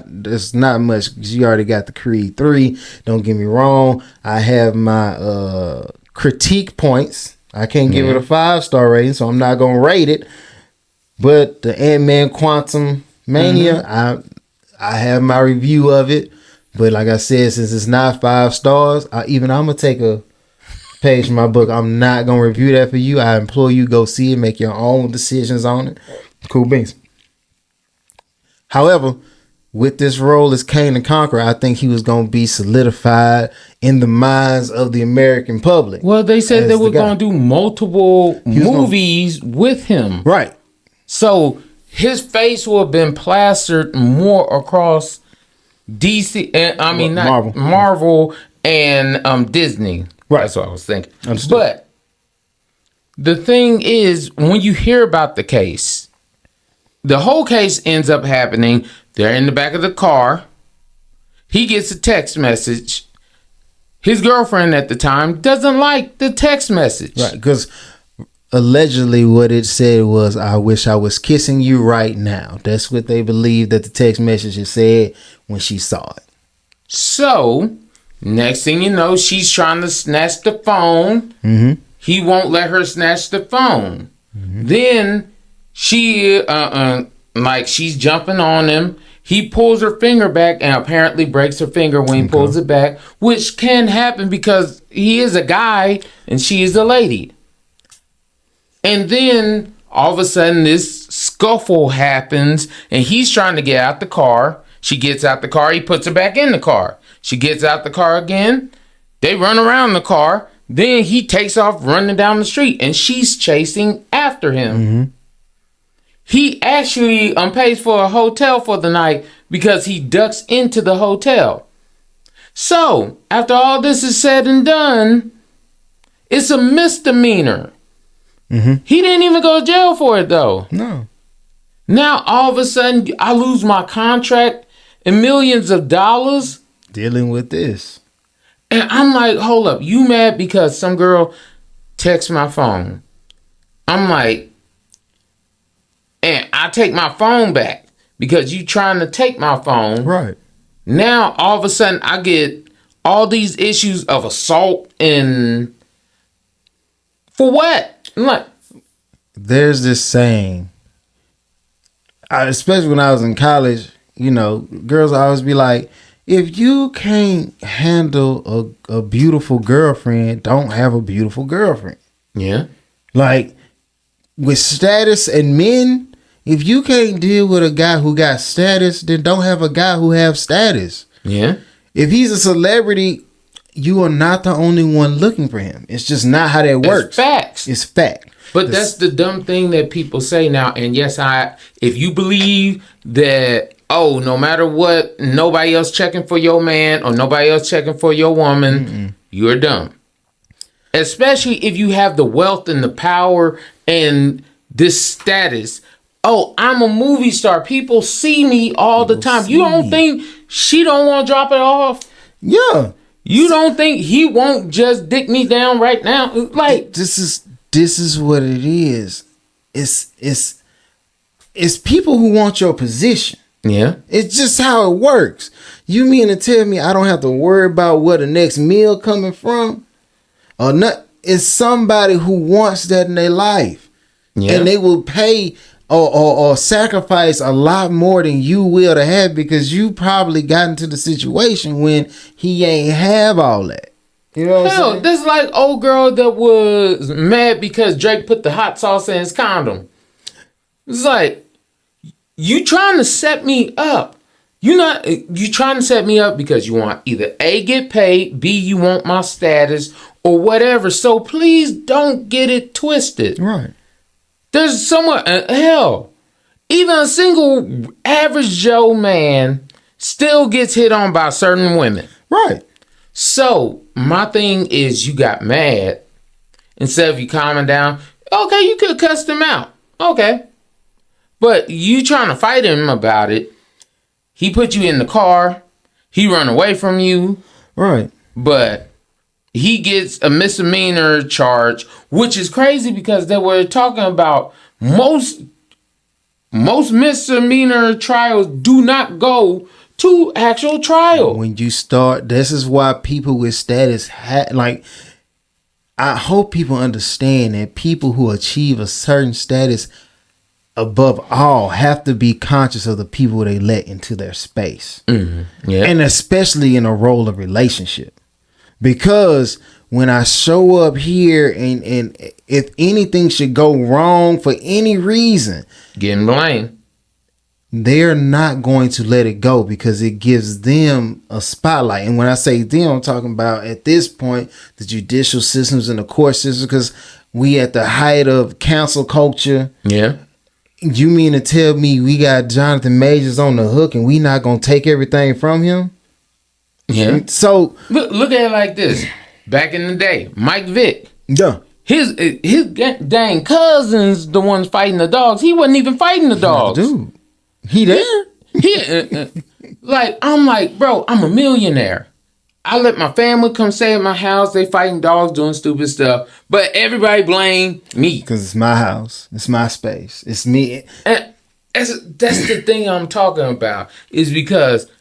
There's not much because you already got the Creed 3. Don't get me wrong. I have my critique points. I can't give it a 5-star rating, so I'm not gonna rate it. But the Ant-Man Quantum Mania, I have my review of it. But like I said, since it's not 5 stars, I'm gonna take a page from my book. I'm not gonna review that for you. I implore you, go see it, make your own decisions on it. Cool beans. However, with this role as Kane the Conqueror, I think he was gonna be solidified in the minds of the American public.
Well, they said they were gonna do multiple movies with him.
Right.
So his face will have been plastered more across DC, Marvel and Disney. Right. That's what I was thinking. Understood. But the thing is, when you hear about the case, the whole case ends up happening. They're in the back of the car. He gets a text message. His girlfriend at the time doesn't like the text message.
Right, because allegedly what it said was, I wish I was kissing you right now. That's what they believe that the text message had said when she saw it.
So, next thing you know, she's trying to snatch the phone. Mm-hmm. He won't let her snatch the phone. Mm-hmm. Then she, she's jumping on him. He pulls her finger back and apparently breaks her finger when he pulls it back, which can happen because he is a guy and she is a lady. And then all of a sudden this scuffle happens and he's trying to get out the car. She gets out the car. He puts her back in the car. She gets out the car again. They run around the car. Then he takes off running down the street and she's chasing after him. Mm-hmm. He actually pays for a hotel for the night because he ducks into the hotel. So, after all this is said and done, it's a misdemeanor. Mm-hmm. He didn't even go to jail for it, though.
No.
Now, all of a sudden, I lose my contract and millions of dollars.
Dealing with this.
And I'm like, hold up. You mad because some girl texts my phone? I'm like, and I take my phone back because you trying to take my phone.
Right.
Now, all of a sudden, I get all these issues of assault and for what? I'm like,
there's this saying, especially when I was in college, you know, girls always be like, if you can't handle a beautiful girlfriend, don't have a beautiful girlfriend.
Yeah.
Like, with status and men, if you can't deal with a guy who got status, then don't have a guy who have status.
Yeah.
If he's a celebrity, you are not the only one looking for him. It's just not how that works.
It's facts.
It's fact.
But that's the dumb thing that people say now. And yes, if you believe that, no matter what, nobody else checking for your man or nobody else checking for your woman, you're dumb. Especially if you have the wealth and the power and this status. oh, I'm a movie star. People see me all the time. You don't think she don't want to drop it off?
Yeah.
You don't think he won't just dick me down right now? Like,
this is what it is. It's people who want your position.
yeah.
It's just how it works. You mean to tell me I don't have to worry about where the next meal coming from? Or not? It's somebody who wants that in their life. Yeah. And they will pay or sacrifice a lot more than you will to have, because you probably got into the situation when he ain't have all that. You know what I'm saying?
This is like old girl that was mad because Drake put the hot sauce in his condom. It's like, you trying to set me up. You trying to set me up because you want either A, get paid, B, you want my status, or whatever. So please don't get it twisted.
Right.
There's someone, hell, even a single average Joe man still gets hit on by certain women.
Right.
So my thing is, you got mad. Instead of you calming down, okay, you could cuss them out. Okay. But you trying to fight him about it. He put you in the car. He run away from you.
Right.
But he gets a misdemeanor charge, which is crazy because they were talking about most misdemeanor trials do not go to actual trial.
When you start, this is why people with status I hope people understand that people who achieve a certain status above all have to be conscious of the people they let into their space. Mm-hmm. Yeah. And especially in a role of relationship. Because when I show up here and if anything should go wrong for any reason,
getting blamed,
they're not going to let it go because it gives them a spotlight. And when I say them, I'm talking about at this point, the judicial systems and the court systems, because we at the height of cancel culture.
Yeah.
You mean to tell me we got Jonathan Majors on the hook and we not going to take everything from him?
Yeah.
So
look at it like this. Back in the day, Mike Vick.
Yeah.
His dang cousins, the ones fighting the dogs. He wasn't even fighting the dogs.
Dude, he there?
I'm like, bro, I'm a millionaire. I let my family come stay at my house. They fighting dogs, doing stupid stuff. But everybody blame me.
Because it's my house. It's my space. It's me.
And that's the thing I'm talking about. Is because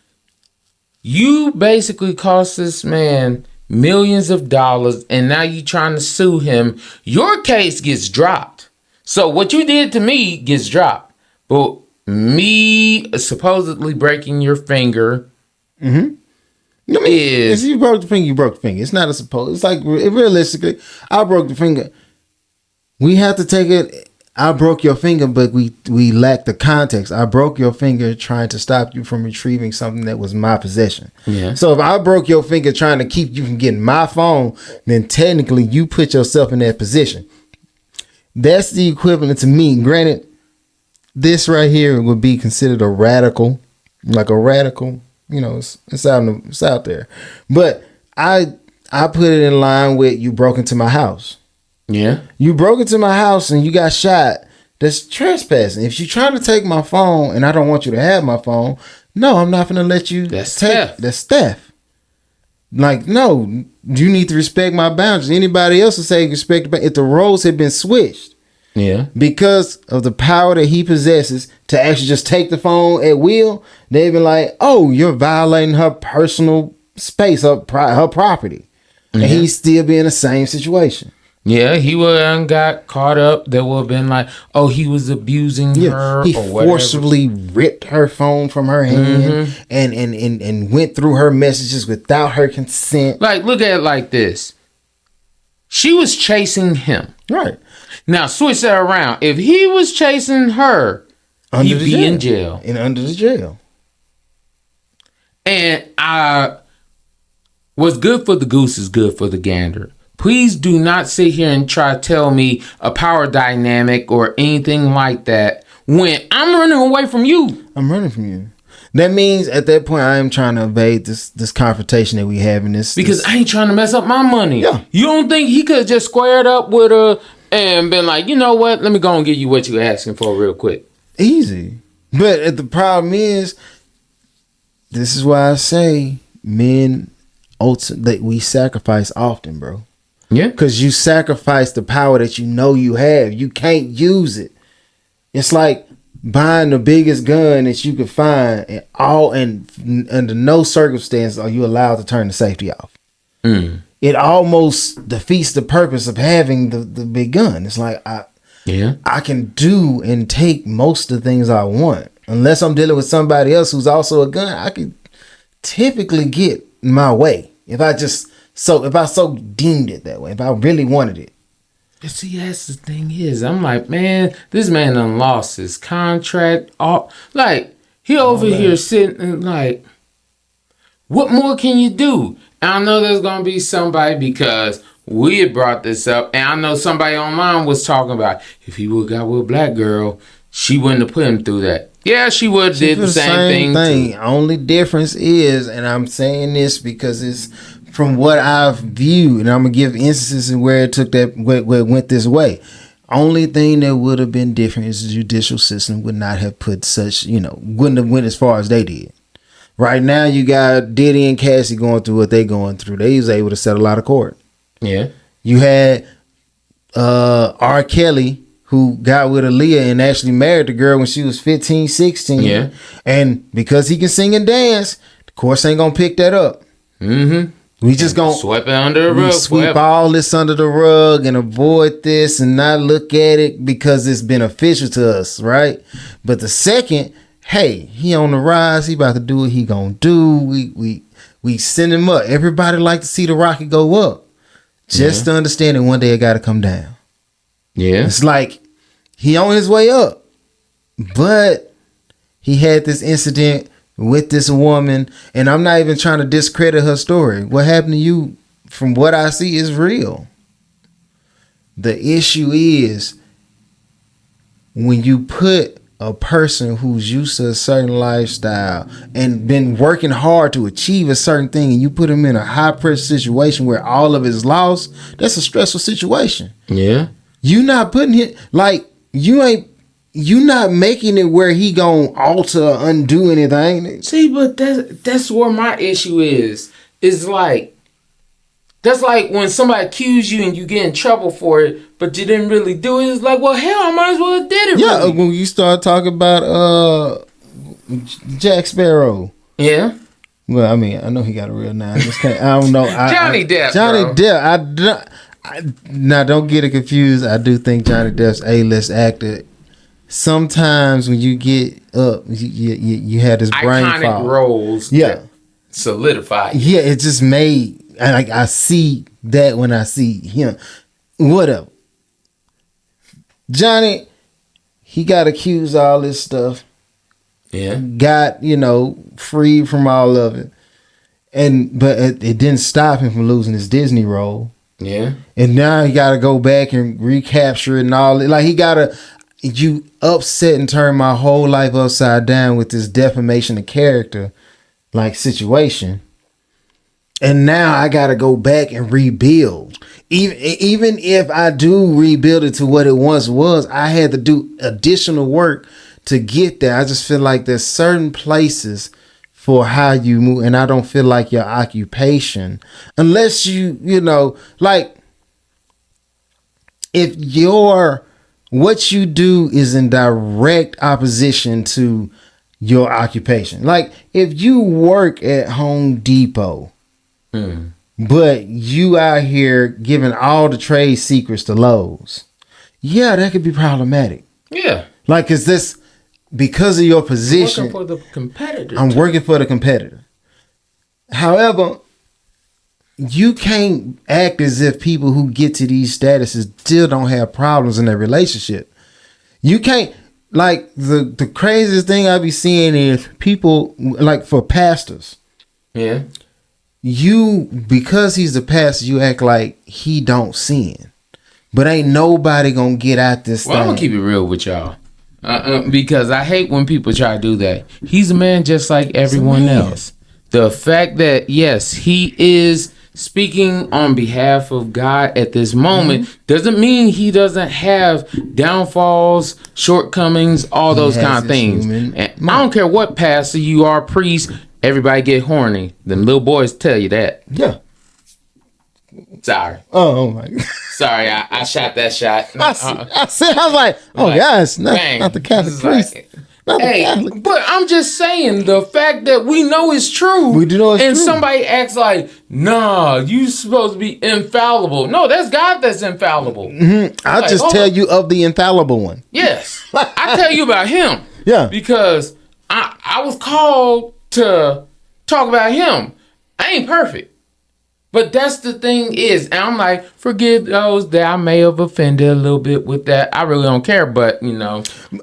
you basically cost this man millions of dollars, and now you trying to sue him. Your case gets dropped. So what you did to me gets dropped. But me supposedly breaking your finger
if you broke the finger, you broke the finger. It's not a supposed. It's like realistically, I broke the finger. We have to take it. I broke your finger, but we lack the context. I broke your finger trying to stop you from retrieving something that was my possession.
Yeah.
So if I broke your finger trying to keep you from getting my phone, then technically you put yourself in that position. That's the equivalent to me. Granted, this right here would be considered a radical, you know, it's out there. But I put it in line with you broke into my house.
Yeah.
You broke into my house and you got shot. That's trespassing. If you're trying to take my phone and I don't want you to have my phone, no, I'm not going to let you
That's
take
theft.
That's theft. Like, no, you need to respect my boundaries. Anybody else will say respect, if the roles had been switched.
Yeah.
Because of the power that he possesses to actually just take the phone at will, they've been like, oh, you're violating her personal space, her property. And he'd still be in the same situation.
Yeah, he would have got caught up. There would have been like, oh, he was abusing her.
He
or whatever.
forcibly ripped her phone from her hand and went through her messages without her consent.
Like, look at it like this. She was chasing him.
Right.
Now, switch that around. If he was chasing her, he'd be in jail.
And under the jail.
And what's good for the goose is good for the gander. Please do not sit here and try to tell me a power dynamic or anything like that when I'm running away from you.
I'm running from you. That means at that point I am trying to evade this confrontation that we have in this.
Because I ain't trying to mess up my money.
Yeah.
You don't think he could have just squared up with her and been like, you know what? Let me go and give you what you're asking for real quick.
Easy. But the problem is, this is why I say men, that we sacrifice often, bro.
Yeah.
Because you sacrifice the power that you know you have. You can't use it. It's like buying the biggest gun that you could find, and under no circumstance are you allowed to turn the safety off. It almost defeats the purpose of having the big gun. It's like I can do and take most of the things I want. Unless I'm dealing with somebody else who's also a gun, I can typically get my way. If I so deemed it that way, if I really wanted it.
But see, that's the thing is, I'm like, man, this man done lost his contract. Like, he over here sitting and like, what more can you do? And I know there's going to be somebody, because we had brought this up, and I know somebody online was talking about, if he would have got with a black girl, she wouldn't have put him through that. Yeah, she would have did the same thing.
Only difference is, and I'm saying this because it's from what I've viewed, and I'm gonna give instances where it took that where it went this way. Only thing that would have been different is the judicial system would not have put such, wouldn't have went as far as they did. Right now, you got Diddy and Cassie going through what they going through. They was able to settle out of court.
Yeah.
You had R. Kelly, who got with Aaliyah and actually married the girl when she was 15, 16.
Yeah.
And because he can sing and dance, the courts ain't gonna pick that up.
Mm-hmm.
We just gonna
sweep it under the rug.
Sweep all this under the rug and avoid this and not look at it because it's beneficial to us, right? But the second, hey, he on the rise, he about to do what he gonna do. We send him up. Everybody like to see the rocket go up. Just to understand that one day it gotta come down.
Yeah.
It's like he on his way up. But he had this incident with this woman, and I'm not even trying to discredit her story. What happened to you, from what I see, is real. The issue is when you put a person who's used to a certain lifestyle and been working hard to achieve a certain thing, and you put them in a high pressure situation where all of it is lost, that's a stressful situation.
Yeah.
You not putting it like you not making it where he gonna alter or undo anything.
See, but that's where my issue is. Is like, that's like when somebody accuse you and you get in trouble for it, but you didn't really do it. It's like, well, hell, I might as well have did it.
Yeah,
really.
when you start talking about Jack Sparrow.
Yeah.
Well, I mean, I know he got a real name. I don't know.
Johnny Depp.
Johnny
bro.
Depp. Now, don't get it confused. I do think Johnny Depp's A-list actor. Sometimes when you get up, you have this brain
iconic
fog.
roles.
Yeah,
solidify.
Yeah, it just made. I see that when I see him. Whatever. Johnny, he got accused of all this stuff.
Yeah,
got freed from all of it, but it didn't stop him from losing his Disney role.
Yeah.
And now he got to go back and recapture it and all. Like, he got to, you upset and turn my whole life upside down with this defamation of character, like, situation. And now I got to go back and rebuild. Even if I do rebuild it to what it once was, I had to do additional work to get there. I just feel like there's certain places for how you move, and I don't feel like your occupation, unless like, if what you do is in direct opposition to your occupation. Like, if you work at Home Depot, but you out here giving all the trade secrets to Lowe's, yeah, that could be problematic.
Yeah.
Like, is this because of your position?
I'm working for the competitor.
I'm working for the competitor. However, you can't act as if people who get to these statuses still don't have problems in their relationship. You can't, like, the craziest thing I be seeing is people, like, for pastors.
Yeah.
Because he's the pastor, you act like he don't sin. But ain't nobody gonna get out this thing.
I'm gonna keep it real with y'all. Because I hate when people try to do that. He's a man just like everyone else. The fact that, yes, he is speaking on behalf of God at this moment doesn't mean he doesn't have downfalls, shortcomings, all those kind of things. And I don't care what pastor you are, priest, everybody get horny. Them little boys tell you that.
Yeah.
Sorry.
Oh my God.
Sorry, I shot that shot.
I was like, oh gosh, not the Catholic priest.
Hey, but I'm just saying the fact that we know it's true.
We do know it's
and
true.
Somebody acts like, nah, you supposed to be infallible. No, that's God that's infallible.
I'll
like,
just tell you of the infallible one.
Yes. I tell you about him.
Yeah.
Because I was called to talk about him. I ain't perfect. But that's the thing is, and I'm like, forgive those that I may have offended a little bit with that. I really don't care, but,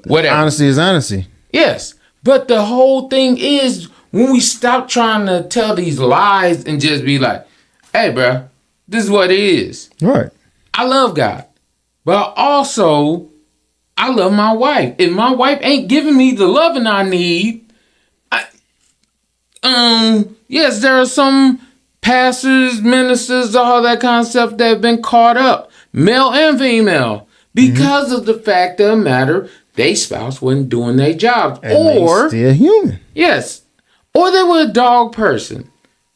whatever.
Honesty is honesty.
Yes. But the whole thing is, when we stop trying to tell these lies and just be like, hey, bro, this is what it is.
Right.
I love God. But also, I love my wife. If my wife ain't giving me the loving I need, yes, there are some pastors, ministers, all that kind of stuff that have been caught up, male and female, because of the fact of the matter, they spouse wasn't doing their job.
And
or
they still human.
Yes. Or they were a dog person.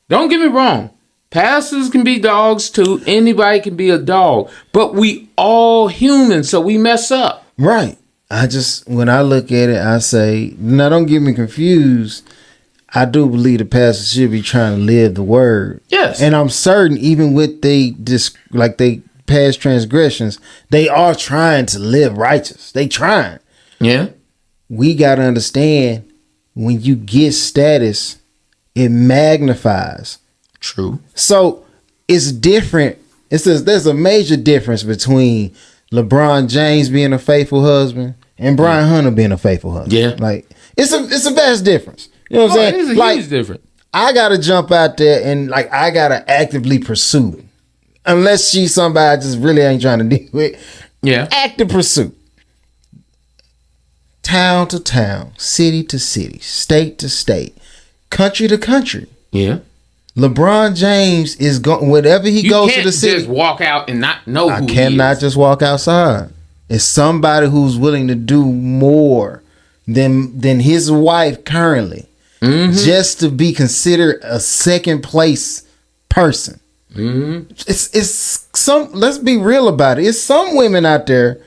Don't get me wrong. Pastors can be dogs too. Anybody can be a dog. But we all human, so we mess up.
Right. When I look at it, I say, now don't get me confused. I do believe the pastor should be trying to live the word.
Yes.
And I'm certain even with they past transgressions, they are trying to live righteous. They trying.
Yeah.
We got to understand when you get status, it magnifies.
True.
So it's different. There's a major difference between LeBron James being a faithful husband and Brian Hunter being a faithful husband.
Yeah.
Like it's a vast difference. You know what I'm saying?
It is a huge difference.
I gotta jump out there and I gotta actively pursue. Unless she's somebody I just really ain't trying to deal with.
Yeah.
Active pursuit. Town to town, city to city, state to state, country to country.
Yeah.
LeBron James is going wherever he goes to the city.
You can't just walk out and not know who he is. I
cannot just walk outside. It's somebody who's willing to do more than his wife currently, just to be considered a second place person. It's some. Let's be real about it. It's some women out there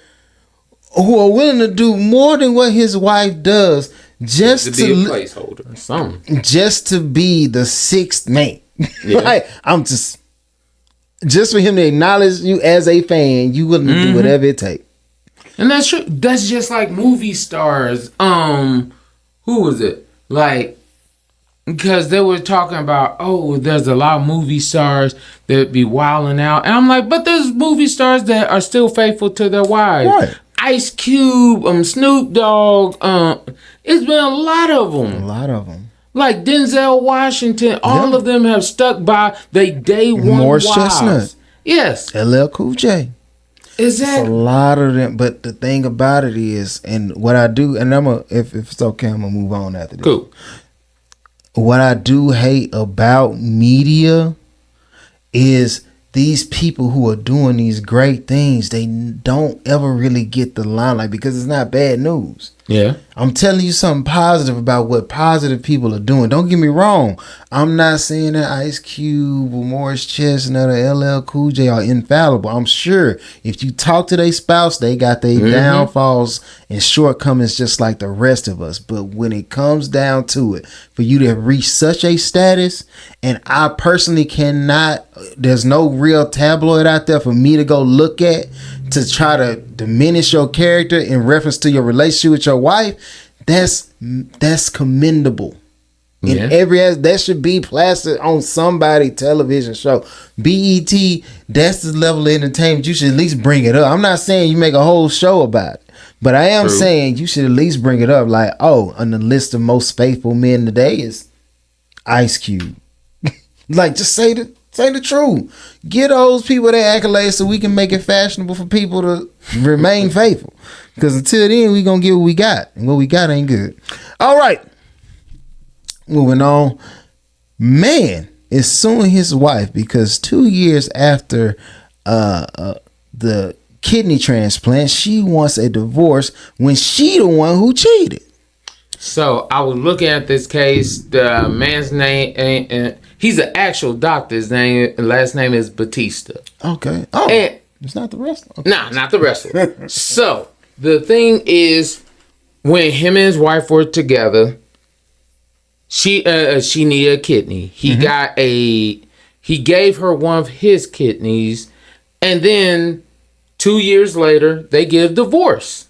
who are willing to do more than what his wife does just to
be a placeholder or something.
Just to be the sixth mate.
Yeah.
Right? I'm just for him to acknowledge you as a fan, you willing to do whatever it takes.
And that's true. That's just like movie stars. Who was it? Like, because they were talking about, there's a lot of movie stars that be wilding out. And I'm like, but there's movie stars that are still faithful to their wives.
Right.
Ice Cube, Snoop Dogg, it's been a lot of them.
A lot of them.
Like Denzel Washington, all of them have stuck by they day one
Morris
wives.
Chestnut.
Yes.
LL Cool J.
Is that
It's a lot of them, but the thing about it is, and what I do, and if it's okay, I'm gonna move on after this.
Cool.
What I do hate about media is these people who are doing these great things, they don't ever really get the limelight because it's not bad news.
Yeah.
I'm telling you something positive about what positive people are doing. Don't get me wrong. I'm not saying that Ice Cube or Morris Chestnut or LL Cool J are infallible. I'm sure if you talk to their spouse, they got their downfalls and shortcomings just like the rest of us. But when it comes down to it, for you to reach such a status, and I personally cannot, there's no real tabloid out there for me to go look at to try to diminish your character in reference to your relationship with your wife. That's commendable. In every that should be plastered on somebody's television show. BET, that's the level of entertainment. You should at least bring it up. I'm not saying you make a whole show about it, but I am saying you should at least bring it up. Like, on the list of most faithful men today is Ice Cube. Like, just say the truth. Get those people their accolades so we can make it fashionable for people to remain faithful. Because until then, we going to get what we got. And what we got ain't good. All right. Moving on. Man, is suing his wife because 2 years after the kidney transplant, she wants a divorce when she the one who cheated.
So I was looking at this case. The man's name, he's an actual doctor. His last name is Batista.
Okay. Oh,
And
it's not the wrestler. Okay.
nah, not the wrestler. So the thing is, when him and his wife were together, she needed a kidney. He gave her one of his kidneys, and then 2 years later they get divorced.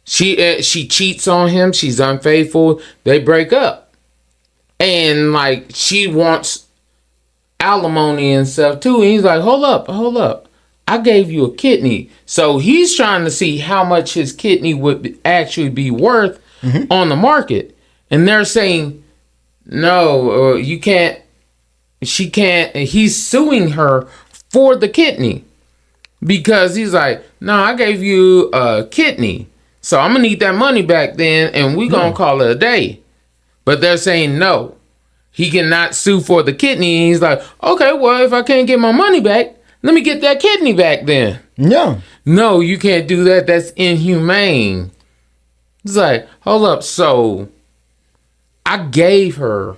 She cheats on him. She's unfaithful. They break up, and like she wants alimony and stuff too. And he's like, hold up. I gave you a kidney. So he's trying to see how much his kidney would actually be worth on the market. And they're saying, no, you can't. She can't. He's suing her for the kidney because he's like, no, I gave you a kidney. So I'm going to need that money back then, and we're going to call it a day. But they're saying no. He cannot sue for the kidney. And he's like, okay, well, if I can't get my money back, let me get that kidney back then. No, you can't do that. That's inhumane. It's like, hold up. So I gave her,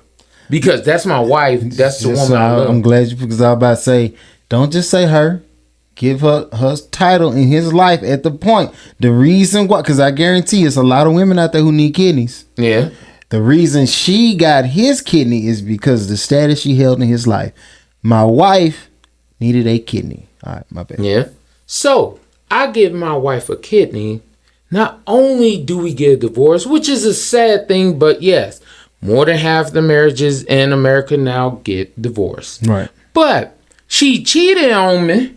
because that's my wife. That's the woman I love.
I'm glad you, because I was about to say, don't just say her. Give her title in his life at the point. The reason why, because I guarantee it's a lot of women out there who need kidneys.
Yeah.
The reason she got his kidney is because of the status she held in his life. My wife needed a kidney. All right, my bad.
Yeah. So I give my wife a kidney. Not only do we get a divorce, which is a sad thing, but yes, more than half the marriages in America now get divorced.
Right.
But she cheated on me.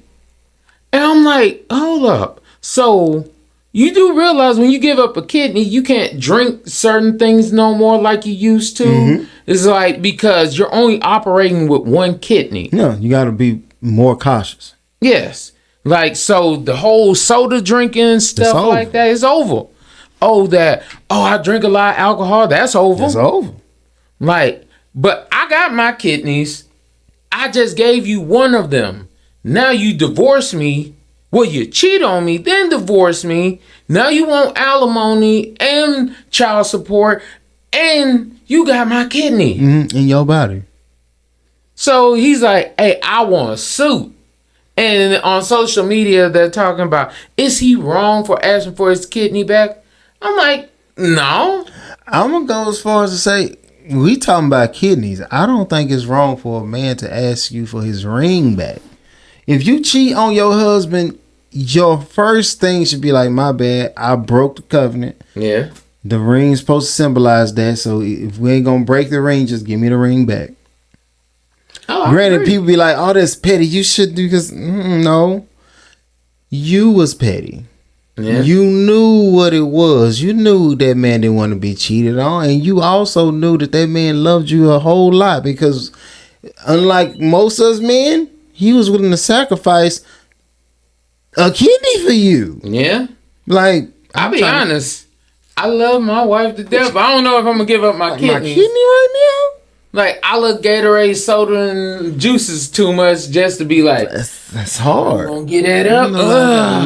And I'm like, hold up. So you do realize when you give up a kidney, you can't drink certain things no more like you used to. It's like, because you're only operating with one kidney.
No, you got to be more cautious.
Yes. Like, so the whole soda drinking and stuff like that is over. I drink a lot of alcohol. That's over.
It's over.
Like, but I got my kidneys. I just gave you one of them. Now you divorce me. Well, you cheat on me, then divorce me. Now you want alimony and child support, and you got my kidney
in your body.
So he's like, hey, I want a suit. And on social media, they're talking about, is he wrong for asking for his kidney back? I'm like, no.
I'm going to go as far as to say, we talking about kidneys. I don't think it's wrong for a man to ask you for his ring back. If you cheat on your husband, your first thing should be like, my bad, I broke the covenant.
Yeah.
The ring's supposed to symbolize that. So if we ain't going to break the ring, just give me the ring back.
Oh,
granted, people be like, oh, that's petty. You should do, because no. You was petty. Yeah. You knew what it was. You knew that man didn't want to be cheated on. And you also knew that man loved you a whole lot, because unlike most of us men, he was willing to sacrifice a kidney for you.
Yeah.
Like,
I'll be honest. I love my wife to death, but I don't know if I'm going to give up my kidney.
My kidney right now?
Like, I love Gatorade, soda, and juices too much just to be like,
that's hard.
I'm going to get that up.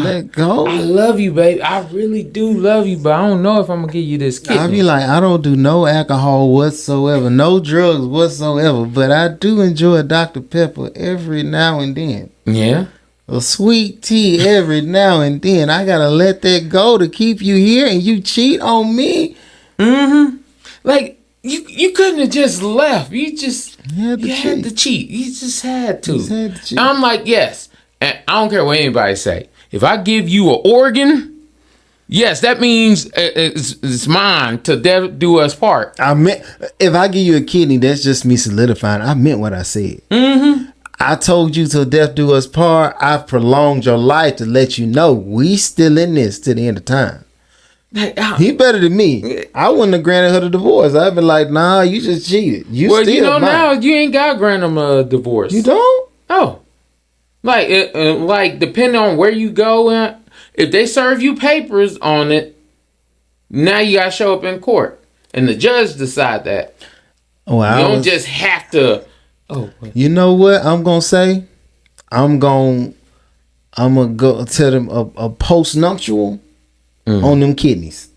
Let go.
I love you, baby. I really do love you, but I don't know if I'm going to give you this kidney.
I be like, I don't do no alcohol whatsoever, no drugs whatsoever, but I do enjoy a Dr. Pepper every now and then.
Yeah.
A sweet tea every now and then. I got to let that go to keep you here, and you cheat on me?
Mm-hmm. Like, you couldn't have just left. You had to cheat. You just had to. And I'm like, yes. And I don't care what anybody say. If I give you an organ, yes, that means it's mine to do us part.
I meant, if I give you a kidney, that's just me solidifying. I meant what I said.
Mm-hmm.
I told you till death do us part. I've prolonged your life to let you know we still in this to the end of time. He better than me. I wouldn't have granted her the divorce. I'd be like, nah, you just cheated. Well, still mine.
Now you ain't got to grant him a divorce.
You don't?
Oh. Like depending on where you go, if they serve you papers on it, now you got to show up in court. And the judge decide that.
Well,
you don't just have to Oh, what?
You know what I'm gonna say? I'm gonna go tell them a post nuptial on them kidneys.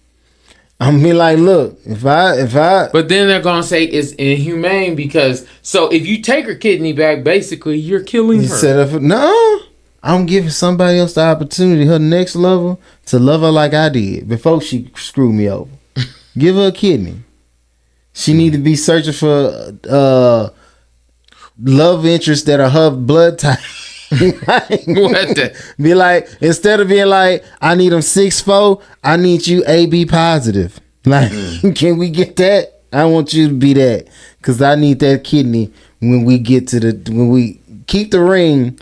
I'm gonna be like, look, if I.
But then they're gonna say it's inhumane because if you take her kidney back, basically you're killing her.
Set up no. I'm giving somebody else the opportunity, her next lover, to love her like I did before she screwed me over. Give her a kidney. She need to be searching for love interests that are her blood type.
What the?
Be like, instead of being like, I need them 6'4", I need you AB positive. Like, can we get that? I want you to be that, because I need that kidney when we keep the ring.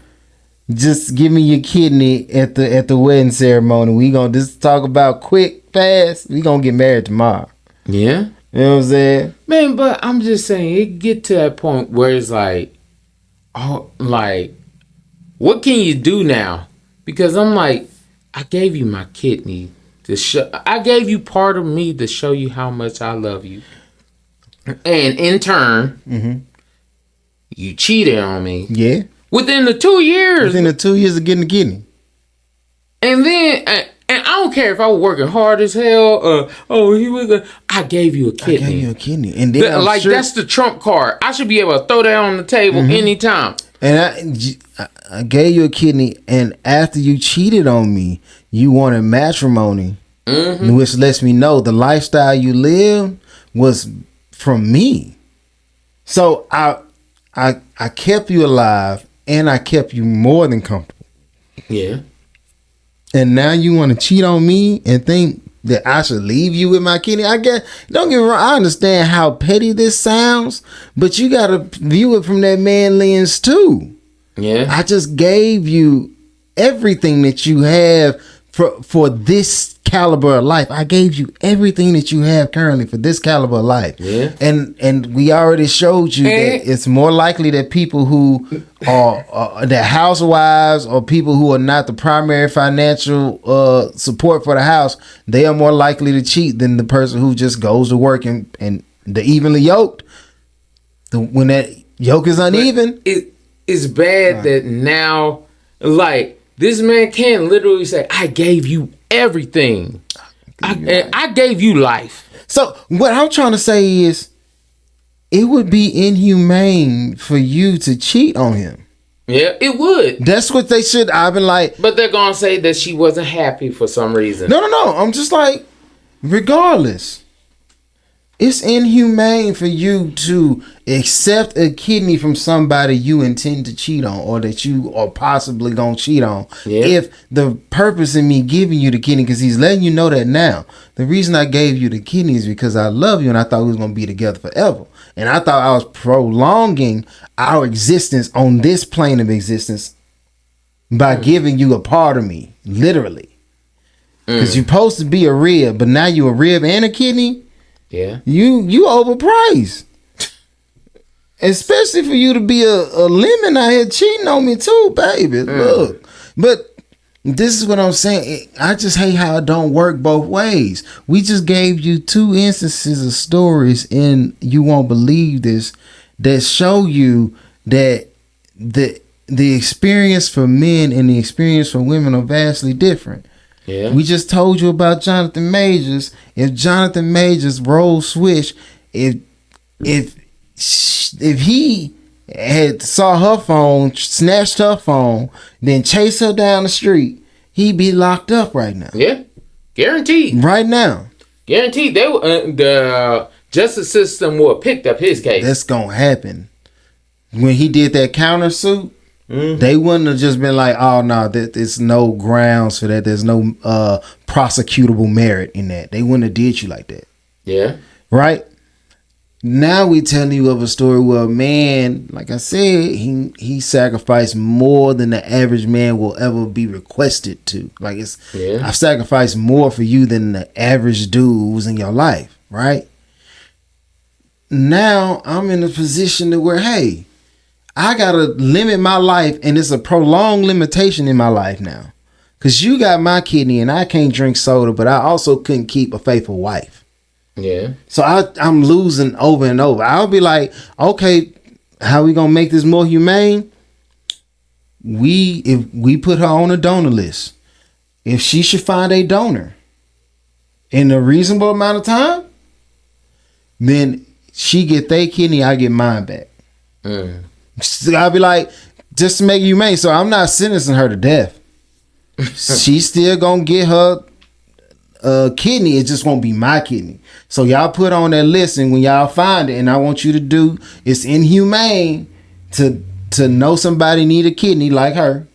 Just give me your kidney at the wedding ceremony. We gonna just talk about quick, fast. We gonna get married tomorrow.
Yeah.
You know what I'm saying?
Man, but I'm just saying, it get to that point where it's like, oh, like, what can you do now? Because I'm like, I gave you my kidney to show. I gave you part of me to show you how much I love you. And in turn, you cheated on me.
Yeah.
Within the 2 years.
Within the 2 years of getting the kidney.
And then, and I don't care if I was working hard as hell. I gave you a kidney.
I gave you a kidney. And then
that's the trump card. I should be able to throw that on the table anytime.
And I gave you a kidney, and after you cheated on me, you wanted matrimony, which lets me know the lifestyle you lived was from me. So I kept you alive, and I kept you more than comfortable.
Yeah.
And now you want to cheat on me and think that I should leave you with my kidney? I guess, don't get me wrong, I understand how petty this sounds, but you got to view it from that man lens too.
Yeah.
I just gave you everything that you have for this caliber of life. I gave you everything that you have currently for this caliber of life.
Yeah.
And we already showed you that it's more likely that people who are that housewives or people who are not the primary financial support for the house, they are more likely to cheat than the person who just goes to work and the evenly yoked. When that yoke is uneven,
it's bad that now, like, this man can literally say, I gave you everything. I gave you life.
So what I'm trying to say is, it would be inhumane for you to cheat on him.
Yeah, it would.
That's what they should. I've been like,
but they're gonna say that she wasn't happy for some reason.
No. I'm just like, regardless, it's inhumane for you to accept a kidney from somebody you intend to cheat on, or that you are possibly gonna cheat on.
Yeah.
If the purpose in me giving you the kidney, because he's letting you know that now, the reason I gave you the kidney is because I love you and I thought we was gonna be together forever, and I thought I was prolonging our existence on this plane of existence by giving you a part of me, literally. Because you're supposed to be a rib, but now you a rib and a kidney.
Yeah.
You overpriced. Especially for you to be a lemon out here cheating on me too, baby. Look. But this is what I'm saying. I just hate how it don't work both ways. We just gave you 2 instances of stories, and you won't believe this, that show you that the experience for men and the experience for women are vastly different.
Yeah.
We just told you about Jonathan Majors. If Jonathan Majors role switch, if he had saw her phone, snatched her phone, then chased her down the street, he'd be locked up right now.
Yeah, guaranteed.
Right now,
guaranteed. They the justice system would have picked up his case.
That's gonna happen. When he did that countersuit, they wouldn't have just been like, "Oh no, there's no grounds for that. There's no prosecutable merit in that." They wouldn't have did you like that.
Yeah.
Right. Now we telling you of a story where a man, like I said, he sacrificed more than the average man will ever be requested to. Like I've sacrificed more for you than the average dude who's in your life, right? Now I'm in a position to where, hey, I gotta limit my life, and it's a prolonged limitation in my life now. Cause you got my kidney and I can't drink soda, but I also couldn't keep a faithful wife.
Yeah.
So I'm losing over and over. I'll be like, okay, how we gonna make this more humane? If we put her on a donor list, if she should find a donor in a reasonable amount of time, then she get their kidney, I get mine back. So I'll be like, just to make you humane. So I'm not sentencing her to death. She's still gonna get her kidney. It just won't be my kidney. So y'all put on that list, and when y'all find it, and I want you to do, it's inhumane to know somebody need a kidney like her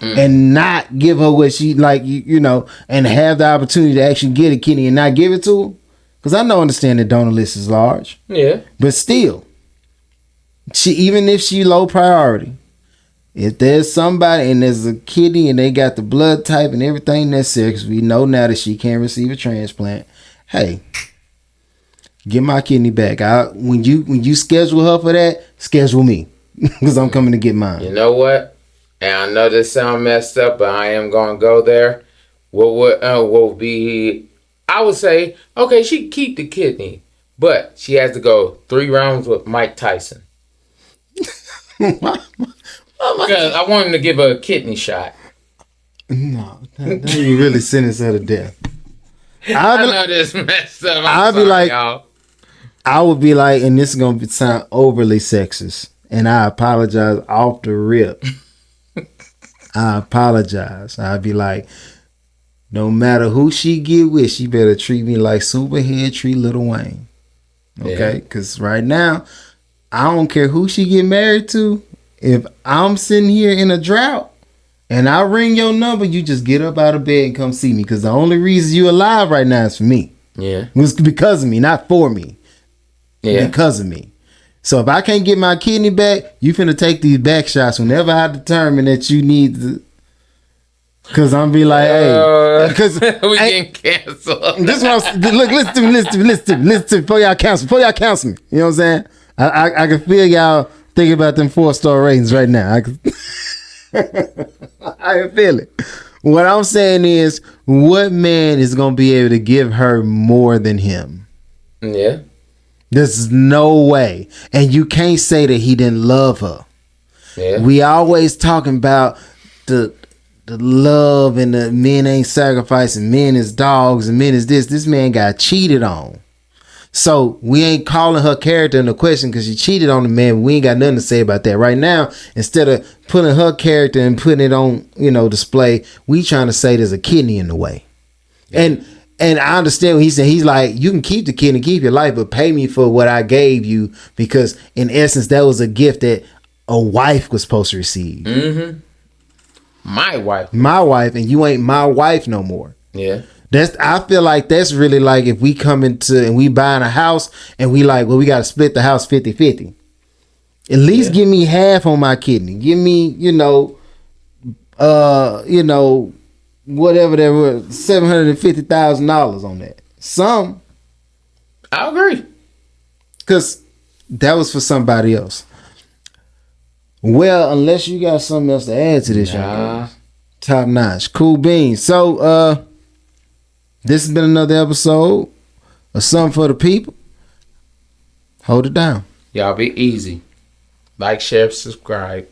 and not give her what she like, you know, and have the opportunity to actually get a kidney and not give it to her. Because I understand the donor list is large. Yeah. But still, even if she low priority, if there's somebody and there's a kidney and they got the blood type and everything necessary, because we know now that she can't receive a transplant, hey, get my kidney back. When you schedule her for that, schedule me, because I'm coming to get mine.
You know what? And I know this sounds messed up, but I am going to go there. What will be, I would say, okay, she can keep the kidney, but she has to go 3 rounds with Mike Tyson. Because I want him to give her a kidney shot.
No, that you really sentence her to death.
I know this messed up.
I'll be like, y'all. I would be like, and this is going to sound overly sexist, and I apologize off the rip. I apologize. I'd be like, no matter who she get with, she better treat me like Superhead treat Lil Wayne. Okay? Because right now, I don't care who she get married to. If I'm sitting here in a drought and I ring your number, you just get up out of bed and come see me. Because the only reason you alive right now is for me. Yeah. It's because of me, not for me. Yeah. Because of me. So if I can't get my kidney back, you finna take these back shots whenever I determine that you need to. Because I'm be like, hey. Because
we getting canceled.
This one, look, listen to me before y'all cancel me. You know what I'm saying? I can feel y'all thinking about them 4-star ratings right now. I can feel it. What I'm saying is, what man is going to be able to give her more than him? Yeah. There's no way. And you can't say that he didn't love her. Yeah. We always talking about the love and the men ain't sacrificing, men is dogs and men is this. This man got cheated on. So we ain't calling her character into question because she cheated on the man. We ain't got nothing to say about that right now. Instead of putting her character and putting it on, display, we trying to say there's a kidney in the way. Yeah. And I understand what he said. He's like, you can keep the kidney, keep your life, but pay me for what I gave you, because in essence, that was a gift that a wife was supposed to receive. Mm-hmm. My wife, and you ain't my wife no more. Yeah. I feel like that's really like if we come into and we buying a house and we like, well, we got to split the house 50-50. At least give me half on my kidney. Give me, whatever there was, $750,000 on that. Some.
I agree.
Because that was for somebody else. Well, unless you got something else to add to this, y'all. Top notch. Cool beans. So, this has been another episode of Something for the People. Hold it down.
Y'all be easy. Like, share, subscribe.